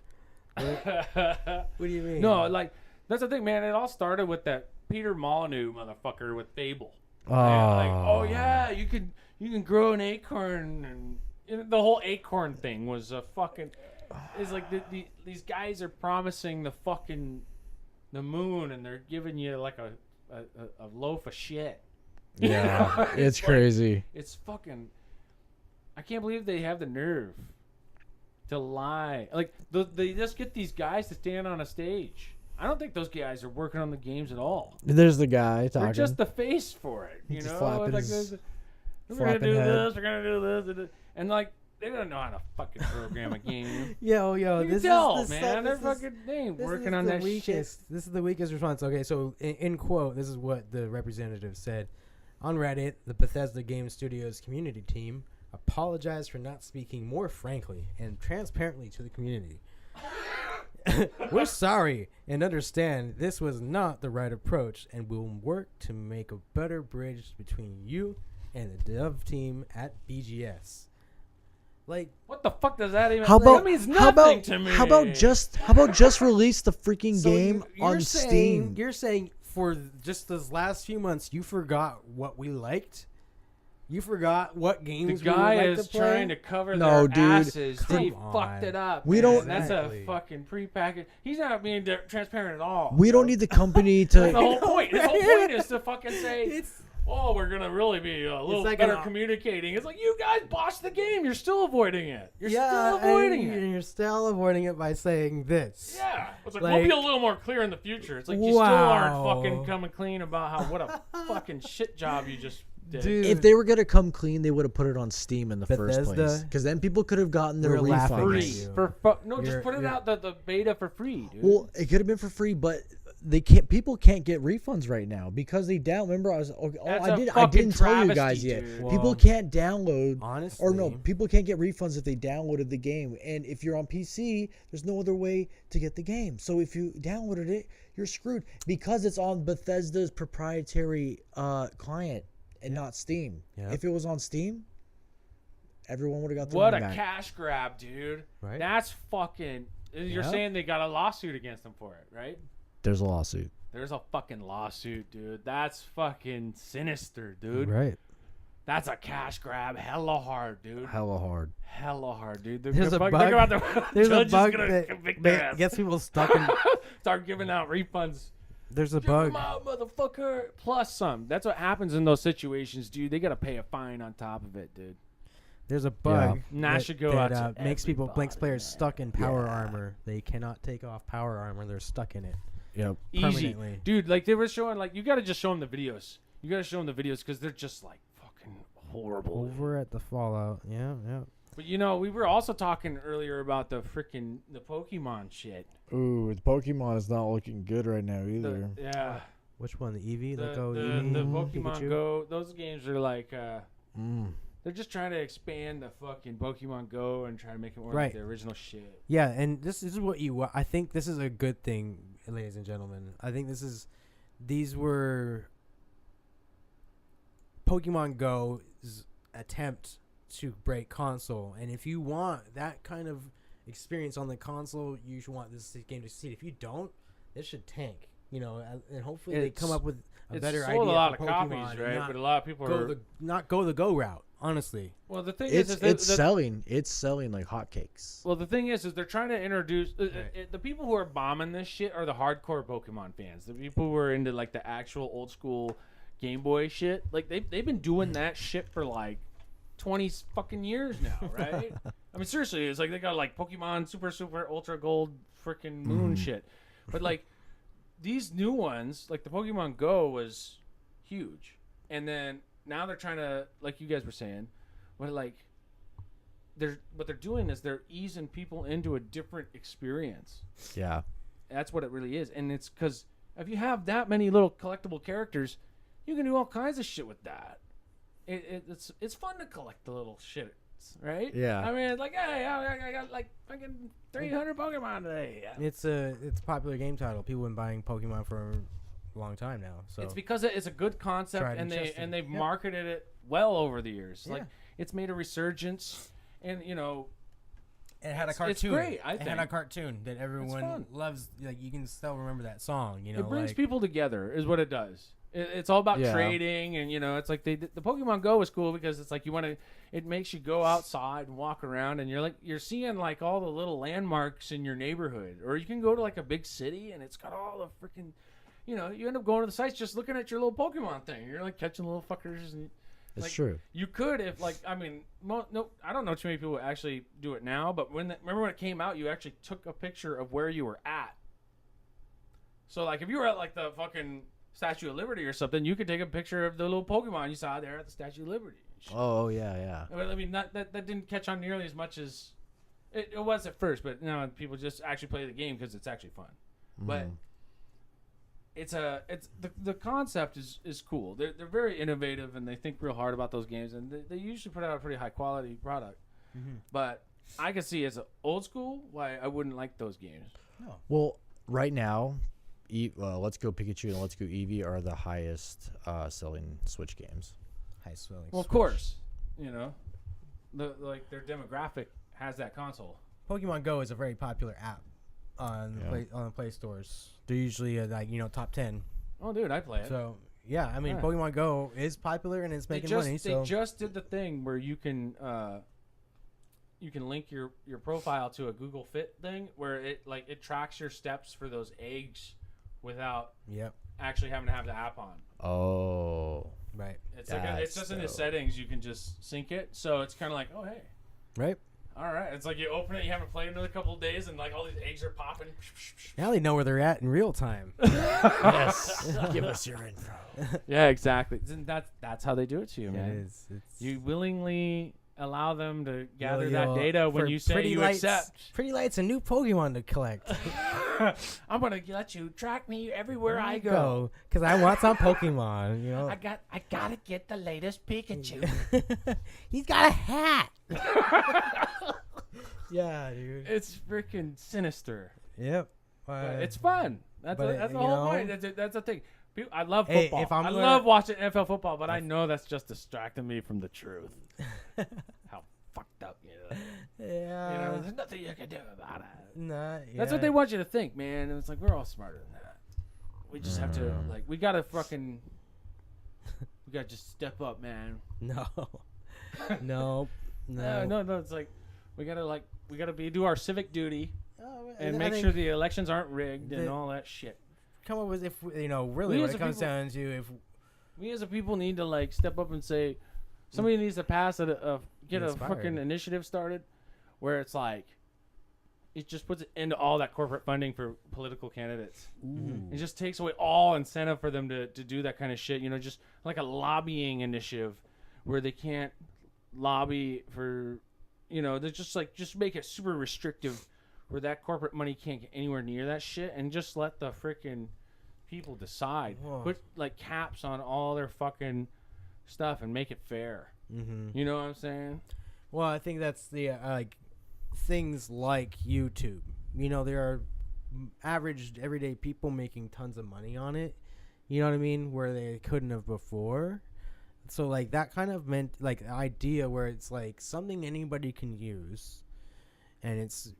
What do you mean? no, like that's the thing, man. It all started with that Peter Molyneux motherfucker with Fable. Oh, Like, oh yeah, you can grow an acorn, and you know, the whole acorn thing was a fucking. It's like these guys are promising the moon, and they're giving you like a loaf of shit. yeah, it's like- crazy. It's fucking. I can't believe they have the nerve to lie. Like they just get these guys to stand on a stage. I don't think those guys are working on the games at all. There's the guy talking. They're just the face for it, you Just know. flapping Like, his- we're gonna flapping do head. this. We're gonna do this, and like they don't know how to fucking program a game. yo, You this can tell, is the man. They're this is- fucking they ain't This working is on the that weakest. shit. This is the weakest response. Okay, so in quote, this is what the representative said. On Reddit, the Bethesda Game Studios community team apologized for not speaking more frankly and transparently to the community. We're sorry and understand this was not the right approach, and we'll work to make a better bridge between you and the dev team at BGS. Like, What the fuck does that even? How about that means nothing to me. How about just release the freaking so game you're on saying, Steam? You're saying for just those last few months, you forgot what we liked. You forgot what the games guy we would like is to play? trying to cover No, their dude. asses. Come He on. fucked it up. We man. don't- That's Exactly. a fucking prepackaged. He's not being transparent at all. We don't need the company to. That's the whole point. His whole point is to fucking say, It's "Oh, we're gonna really be a little like better an- communicating." It's like you guys botched the game. You're still avoiding it. You're yeah, still avoiding and it. you're still avoiding it by saying this. Yeah, it's like, Like- we'll be a little more clear in the future. It's like you still aren't Wow. fucking coming clean about how what a fucking shit job you just did. Dude. If they were gonna come clean, they would have put it on Steam in the first place. Bethesda. Because then people could have gotten their We're laughing at refunds. you. No, just You're- put it you're- out the beta for free, dude. Well, it could have been for free, but they can't. People can't get refunds right now because they down. Remember, I That's a didn't fucking tell you guys travesty, yet. dude. People Well, can't download. honestly, Or no, people can't get refunds if they downloaded the game. And if you're on PC, there's no other way to get the game. So if you downloaded it, you're screwed because it's on Bethesda's proprietary client and not Steam. Yep. If it was on Steam, everyone would have got their What a money back. cash grab, dude. Right? That's fucking. You're Yep. saying they got a lawsuit against them for it, right? There's a lawsuit. There's a fucking lawsuit, dude. That's fucking sinister, dude. Right. That's a cash grab. Hella hard, dude. Hella hard. Hella hard, dude. They're There's a gonna bug. Think about the There's a judge is bug gonna that, convict their ass. gets people stuck in. Start giving out refunds. There's a Give 'em bug. out, motherfucker. Plus some. That's what happens in those situations, dude. They gotta pay a fine on top of it, dude. There's a bug Nah, that, should go that out to makes people blanks everybody, players man. stuck in power armor. They cannot take off power armor. They're stuck in it. Yep. Easy, Permanently. dude. Like they were showing, like you gotta just show them the videos. You gotta show them the videos because they're just like fucking horrible. Over at the Fallout. Yeah, yeah. But you know, we were also talking earlier about the Pokemon shit. Ooh, the Pokemon is not looking good right now either. Yeah. Which one? The Eevee? The, Let go the, Eevee? the Pokemon Pikachu? Go, those games are like, Mm. they're just trying to expand the fucking Pokemon Go and try to make it more Right. like the original shit. Yeah, and this is what you. I think this is a good thing, ladies and gentlemen. I think these were Pokemon Go's attempt to break console, and if you want that kind of experience on the console, you should want this game to succeed. If you don't, this should tank. You know, and hopefully they come up with a It's better sold idea a lot of for copies, Pokemon and right? not But a lot of people are. not go the go route. Honestly, Well, the thing It's is it's selling. It's selling like hotcakes. well, the thing is they're trying to introduce Right. the people who are bombing this shit are the hardcore Pokemon fans. The people who are into like the actual old school Game Boy shit. Like they've been doing that shit for like 20 fucking years now, right? I mean, seriously, it's like they got like Pokemon Super Ultra Gold freaking Moon shit, but like these new ones, like the Pokemon Go was huge, and then now they're trying to, like you guys were saying, what they're doing is they're easing people into a different experience. Yeah. That's what it really is, and it's because if you have that many little collectible characters, you can do all kinds of shit with that. It's fun to collect the little shit, right? Yeah. I mean, it's like, hey, I got like fucking 300 Pokemon today. it's a popular game title. People have been buying Pokemon for a long time now. So It's because it's a good concept, Tried and and tested. they've Yeah. marketed it well over the years. Like Yeah. it's made a resurgence, and you know, it had a it's cartoon. great, I it had a think. cartoon that everyone fun. loves. Like you can still remember that song. You know, it brings like, people together, is what it does. It's all about Yeah. trading, and you know, it's like the Pokemon Go is cool because it's like it makes you go outside and walk around, and you're seeing like all the little landmarks in your neighborhood, or you can go to like a big city, and it's got all the freaking, you know, you end up going to the sites just looking at your little Pokemon thing. You're like catching little fuckers, and It's like, true. You could if like I mean, no, I don't know too many people who actually do it now, but remember when it came out, you actually took a picture of where you were at. So like if you were at like the fucking Statue of Liberty or something, you could take a picture of the little Pokemon you saw there at the Statue of Liberty. Oh yeah, yeah. But, I mean, that didn't catch on nearly as much as it was at first, but now people just actually play the game because it's actually fun. But it's the concept is cool. They're very innovative, and they think real hard about those games, and they usually put out a pretty high quality product. But I can see as an old school why I wouldn't like those games. Well, right now, Let's Go Pikachu and Let's Go Eevee are the highest selling Switch games. high swelling. Well, of course, you know. their demographic has that console. Pokemon Go is a very popular app on the Play stores. They're usually top 10. Oh, dude, I play it. So yeah, I mean Yeah. Pokemon Go is popular and it's making money. So They just did the thing where you can link your profile to a Google Fit thing where it tracks your steps for those eggs without actually having to have the app on. Oh. right, It's it's just in the settings. You can just sync it, so it's kind of like, oh hey, right. all right. It's like you open it, you haven't played another couple of days, and like all these eggs are popping. Now they know where they're at in real time. Yes. Give us your info. Yeah, exactly. That's how they do it to you, It man. is. It's You willingly allow them to gather Yo, that data when for you say Pretty you Lights, accept. Pretty Lights, a new Pokemon to collect. I'm gonna let you track me everywhere I go. Because I want some Pokemon. I gotta get the latest Pikachu. He's got a hat. Yeah, dude. It's freaking sinister. Yep. But it's fun. That's but the you whole know- point. That's the thing. I love Hey, football. if I'm I gonna- love watching NFL football, but I know that's just distracting me from the truth. How fucked up, Yeah. there's nothing you can do about it. Nah, That's what they want you to think, man. And it's like, we're all smarter than that. We just have to, we gotta just step up, man. No. No. No. It's like, we gotta do our civic duty and I make think sure the elections aren't rigged and all that shit. come up with really We what as it a comes people- down to We as a people need to step up and say, somebody needs to pass get a Inspired. fucking initiative started, where it's like, it just puts it into all that corporate funding for political candidates. It just takes away all incentive for them to do that kind of shit. Just like a lobbying initiative, where they can't lobby for, they're just make it super restrictive, where that corporate money can't get anywhere near that shit, and just let the freaking people decide. Whoa. Put caps on all their fucking stuff and make it fair. Mm-hmm. You know what I'm saying? Well, I think that's the things like YouTube. There are average everyday people making tons of money on it. You know what I mean? Where they couldn't have before. So that kind of meant the idea where it's something anybody can use, and it's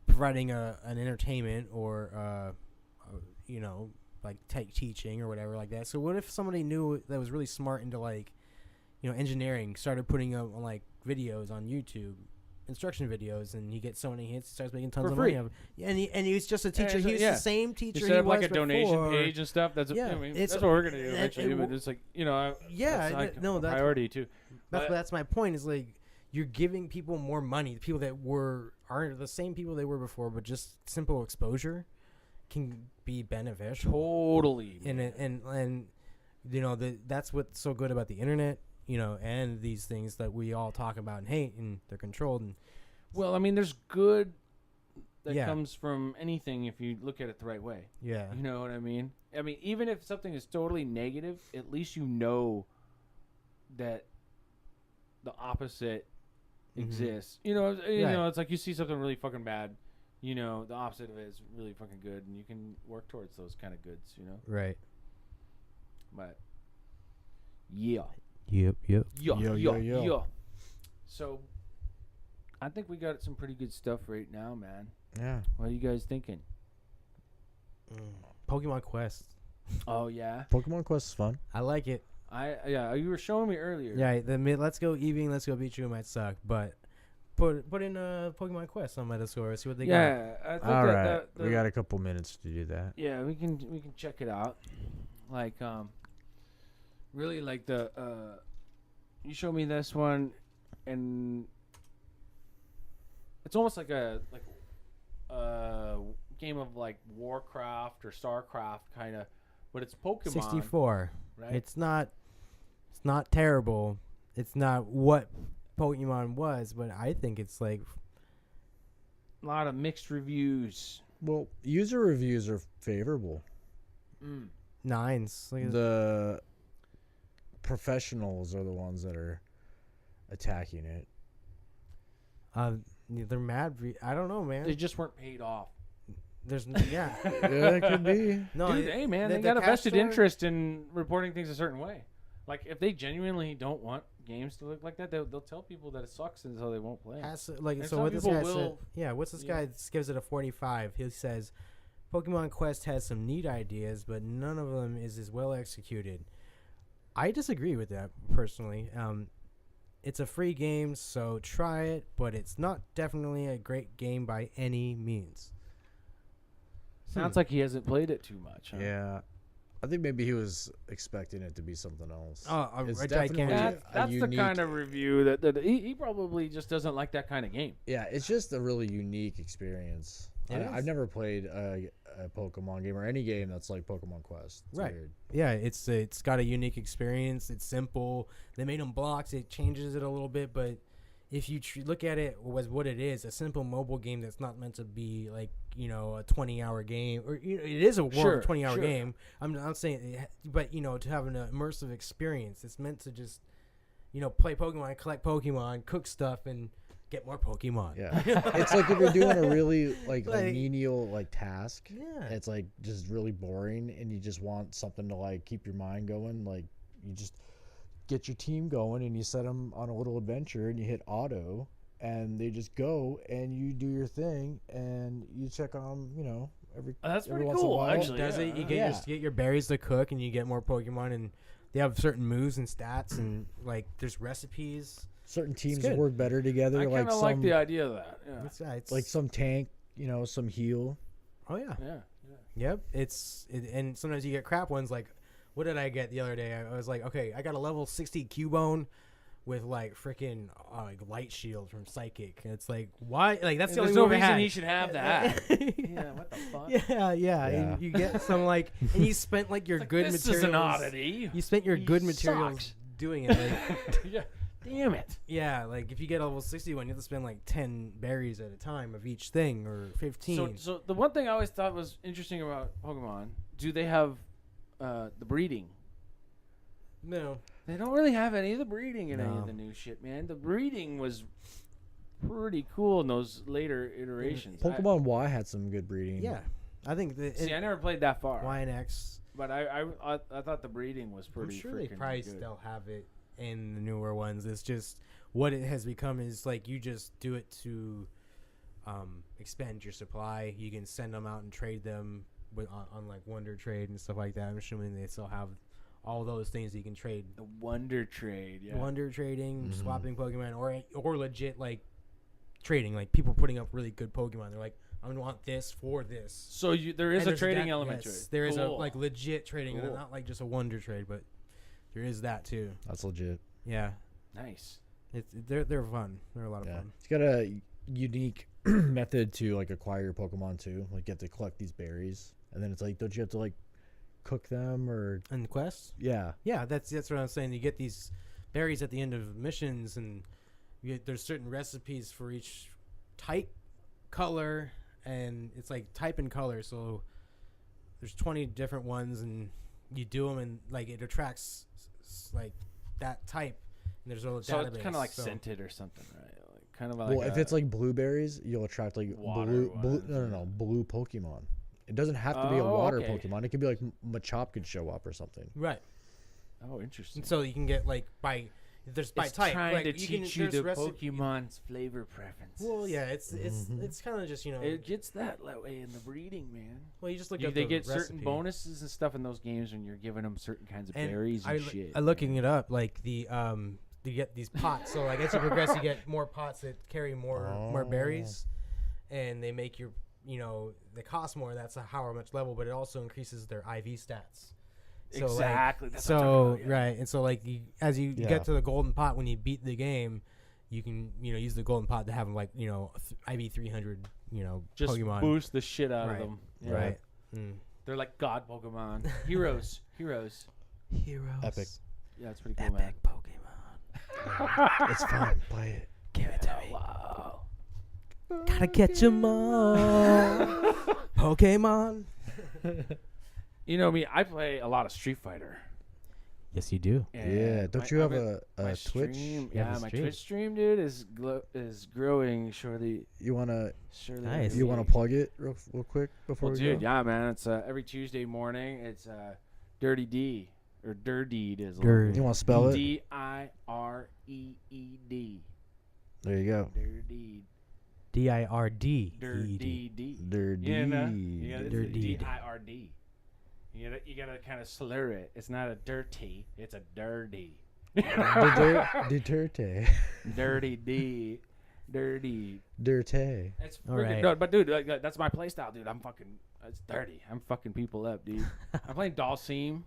providing an entertainment or teaching or whatever like that. So what if somebody knew that was really smart into engineering, started putting up videos on YouTube, instruction videos, and he gets so many hits, he starts making tons For of free. money. And he's just a teacher. so- He's yeah. the same teacher. You set up he was a donation before. page and stuff. That's Yeah, that's it's- what we're gonna do and- eventually. and- But it's that's no, a that's priority too. That's my point. Is you're giving people more money. The people that aren't the same people they were before, but just simple exposure can be beneficial. Totally. And that's what's so good about the internet. And these things that we all talk about and hate, and they're controlled. And Well, I mean, there's good that Yeah. comes from anything if you look at it the right way. yeah, You know what I mean? I mean, even if something is totally negative, at least you know that the opposite exists. You know, Right. it's like you see something really fucking bad. The opposite of it is really fucking good, and you can work towards those kind of goods. right. But yeah. Yep. Yeah. So, I think we got some pretty good stuff right now, man. Yeah. What are you guys thinking? Pokemon Quest. Oh yeah, Pokemon Quest is fun. I like it. You were showing me earlier. Yeah, Let's Go Eevee, Let's Go Pikachu might suck, but put in Pokemon Quest on Metascore, see what they got. Yeah. I think All right. that We got a couple minutes to do that. Yeah, we can check it out. Really you showed me this one, and it's almost like a game of Warcraft or Starcraft kind of, but it's Pokemon. 64. Right? It's not terrible. It's not what Pokemon was, but I think it's a lot of mixed reviews. Well, user reviews are favorable. 9s. The professionals are the ones that are attacking it. They're mad. I don't know, man. They just weren't paid off. There's yeah. Yeah, it could be. No, Dude, hey man, they the got a cash vested store- interest in reporting things a certain way. If they genuinely don't want games to look like that, they'll tell people that it sucks and so they won't play. Like, And so some what this people guy said, will- what's this guy gives it a 45. He says Pokemon Quest has some neat ideas, but none of them is as well executed. I disagree with that personally. It's a free game, so try it, but it's not definitely a great game by any means. Sounds like he hasn't played it too much. Huh? Yeah. I think maybe he was expecting it to be something else. It's a definitely gigantic- a That's the unique- kind of review that he probably just doesn't like that kind of game. Yeah, it's just a really unique experience. I've never played a Pokemon game or any game that's like Pokemon Quest. It's Right. weird. Yeah, it's got a unique experience. It's simple. They made them blocks. It changes it a little bit, but if you look at it as what it is, a simple mobile game that's not meant to be like, you know, a 20-hour game, or it is a 20-hour game. I'm not saying, but you know, to have an immersive experience, it's meant to just, you know, play Pokemon, collect Pokemon, cook stuff, and get more Pokemon. Yeah, it's like if you're doing a really like Like- menial like task. Yeah. It's like just really boring, and you just want something to like keep your mind going. Like you just get your team going, and you set them on a little adventure, and you hit auto, and they just go, and you do your thing, and you check on them. You know, That's every pretty once in a cool, while. actually. Does it? You get your berries to cook, and you get more Pokemon, and they have certain moves and stats, and like there's recipes. Certain teams good. work better together. I like kind of some, like the idea of that. Yeah. It's like some tank, you know, some heal. Oh yeah. Yeah. Yep. And sometimes you get crap ones. Like, what did I get the other day? I was like, okay, I got a level 60 Cubone with like freaking like light shield from Psychic. And it's like, why? Like that's the There's only no move I reason had. he should have that. Yeah, what the fuck? Yeah. And you get some like, and you spent like your good this materials. is an oddity. You spent your good Sucks. materials doing it. Like, Yeah. Damn it. yeah, like if you get a level 61, you have to spend like 10 berries at a time of each thing, or 15. So the one thing I always thought was interesting about Pokemon, do they have the breeding? No. They don't really have any of the breeding in any No. of the new shit, man. The breeding was pretty cool in those later iterations. Pokemon Y had some good breeding. Yeah. I think that See, I never played that far, Y and X. but I thought the breeding was I'm pretty. sure they freaking probably good. still have it in the newer ones. It's just what it has become is like you just do it to expand your supply. You can send them out and trade them on like Wonder Trade and stuff like that. I'm assuming they still have all those things you can trade. The Wonder Trade, yeah. Wonder trading, swapping Pokemon, or legit like trading. Like people putting up really good Pokemon. They're like, I'm gonna want this for this. So there is And a there's trading that- element yes, to it. There is a Cool. like legit trading, Cool. not like just a Wonder Trade, but there is that too. That's legit. Yeah, Nice. they're fun. They're a lot of Yeah, fun. it's got a unique method to like acquire your Pokemon too. Like you have to collect these berries, and then it's like, don't you have to like cook them or? And the quests, Yeah, that's what I'm saying. You get these berries at the end of missions, and there's certain recipes for each type, color, and it's like type and color. So there's 20 different ones, and you do them, and like it attracts like that type. And there's a little So database. it's kind of like so. scented or something, right? Like kind of like. well, if it's like blueberries, you'll attract like Water blue. ones, No, blue Pokemon. It doesn't have to be a Oh, water okay. Pokemon. It could be like Machop could show up or something. Right. Oh, interesting. And so you can get like by there's by it's type. trying like, to you can, teach you there's the recipe- Pokemon's flavor preferences. Well, yeah, it's kind of just, you know. It gets that way in the breeding, man. Well, you just look They at the get certain recipe. bonuses and stuff in those games when you're giving them certain kinds of And berries and shit. I looking it up, like the you get these pots. So like as you progress, you get more pots that carry more berries, and they make your, you know, they cost more. That's how much level, but it also increases their IV stats. So, Exactly, Like, that's what I'm so talking about, yeah. right, and so like as you Yeah. get to the golden pot when you beat the game, you can, you know, use the golden pot to have like, you know, IV 300, you know, Just Pokemon. boost the shit out Right. of them. Right. Mm. They're like god Pokemon. Heroes. Heroes. Epic. Yeah, it's pretty cool, man. Pokemon. It's fun. Play it. Give it to me. Wow. Gotta catch 'em all. Pokemon. You know me, I play a lot of Street Fighter. Yes, you do. And Yeah. Don't you have a my Twitch? stream, You have yeah, a my stream. Twitch stream, dude, is growing surely. You wanna Nice. you wanna plug it real quick before Well, we dude, go? yeah, man. It's every Tuesday morning. It's Dirty D or Dirdeed is Dir- You want to spell it? Direed. There you go. Dirdeed. D-I-R-D. Dirdeed. Dirty. Yeah, no, you gotta, it's Dirdeed. D-I-R-D. You gotta kind of slur it. It's not a dirty. It's a dirty. Duterte. Dirty D. Dirty. Dirty. It's All freaking right. no, but dude, like, that's my play style, dude. It's dirty. I'm fucking people up, dude. I'm playing Dalsim.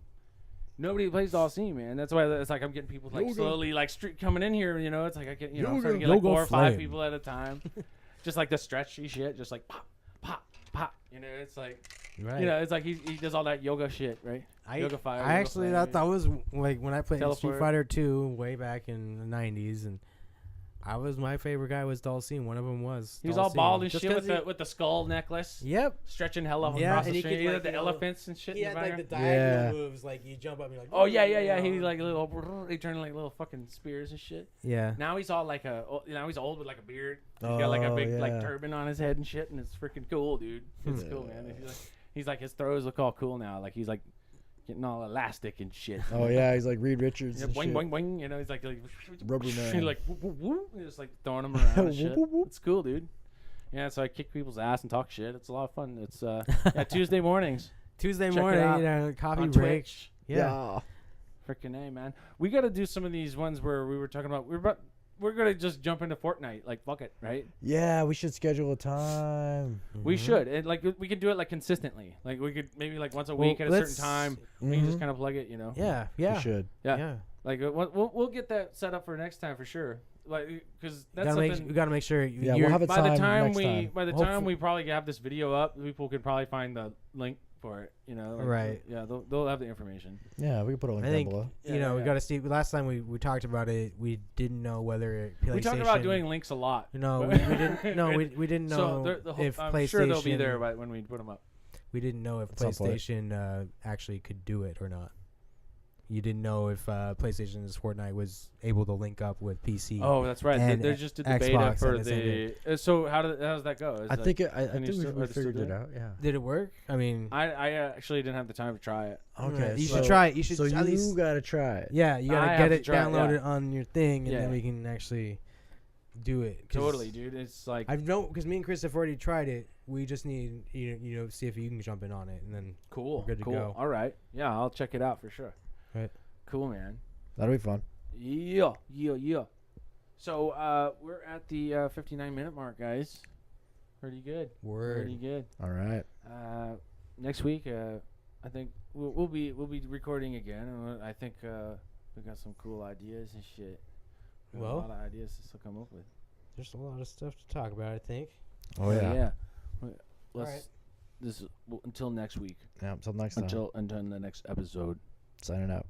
Nobody plays Dalsim, man. That's why it's like I'm getting people like slowly like coming in here. You know, it's like I get I'm starting to get like 4 or 5 people at a time. Just like the stretchy shit, just like pop, pop, pop. You know, it's like Right. you know, it's like he does all that yoga shit, right? Yoga fire. I actually thought that was like when I played Teleport. Street Fighter 2 way back in the 90s, and my favorite guy was Dalsim. One of them was. He was all Dalsim. bald and Just shit 'cause with the skull necklace. Yep. Stretching hella Yeah, across and the he could, street. He like, had the you know, elephants and shit. He in had the like the background. diagonal Yeah. moves, like you jump up and you're like. Oh yeah. He like little. He turned like little fucking spears and shit. Yeah. Now he's all like he's old with like a beard. He's got like a big like yeah. turban on his head and shit, and it's freaking cool, dude. It's cool, man. He's like his throws look all cool now. Like he's like getting all elastic and shit. Oh yeah, he's like Reed Richards. Yeah, and boing shit. boing boing. You know, he's like Rubber man. like whoop, whoop, whoop, and just like throwing them around and shit. Whoop, whoop, whoop. It's cool, dude. Yeah, so I kick people's ass and talk shit. It's a lot of fun. It's yeah, Tuesday mornings. Tuesday Check it morning, out coffee on break. Twitch. Yeah. Freaking A, man. We got to do some of these ones where we were talking about we're gonna just jump into Fortnite. Like fuck it, right? Yeah, we should schedule a time. We should. And like we could do it like consistently. Like we could maybe like once a week at a let's- certain time. We can just kind of plug it, you know. Yeah. We Yeah. should. Yeah. Yeah. Like we'll get that set up for next time for sure. Like because that's We something. gotta make sure. Yeah, you're- we'll have a by the time time next time. by the time we probably have this video up, people can probably find the link for it. You know. Like, Right. Yeah, they'll have the information. Yeah, we can put a link I down think below. Yeah, we gotta see. Last time we talked about it, we didn't know whether PlayStation. We talked about doing links a lot. No, we didn't. No, we didn't know So the whole, if I'm PlayStation. sure they'll be there when we put them up. We didn't know if At some point. PlayStation actually could do it or not. You didn't know if PlayStation's Fortnite was able to link up with PC. Oh, that's right. And They just did the beta Xbox for at the same the. So how does that go? Is I that- think can you we still- are they still figured it doing it? out. Yeah. Did it work? I mean, I actually didn't have the time to try it. Okay. you so- should try it. You should So at you least. gotta try it. Yeah, you I gotta have get to it try it, downloaded yeah. on your thing, and Yeah. then we can actually do it. 'Cause Totally, dude. It's like I know because me and Chris have already tried it. We just need you know see if you can jump in on it, and then cool. we're good to cool. go. All right. Yeah, I'll check it out for sure. Right. Cool, man. That'll be fun. Yeah. So we're at the 59-minute mark, guys. Pretty good. Pretty good. All right. Next week, I think we'll be recording again, and I think we got some cool ideas and shit. We got Well, a lot of ideas to still come up with. there's a lot of stuff to talk about. I think. Oh yeah. Yeah. Let's. Alright. This is until next week. Yeah. Until next time. Until the next episode. Signing out.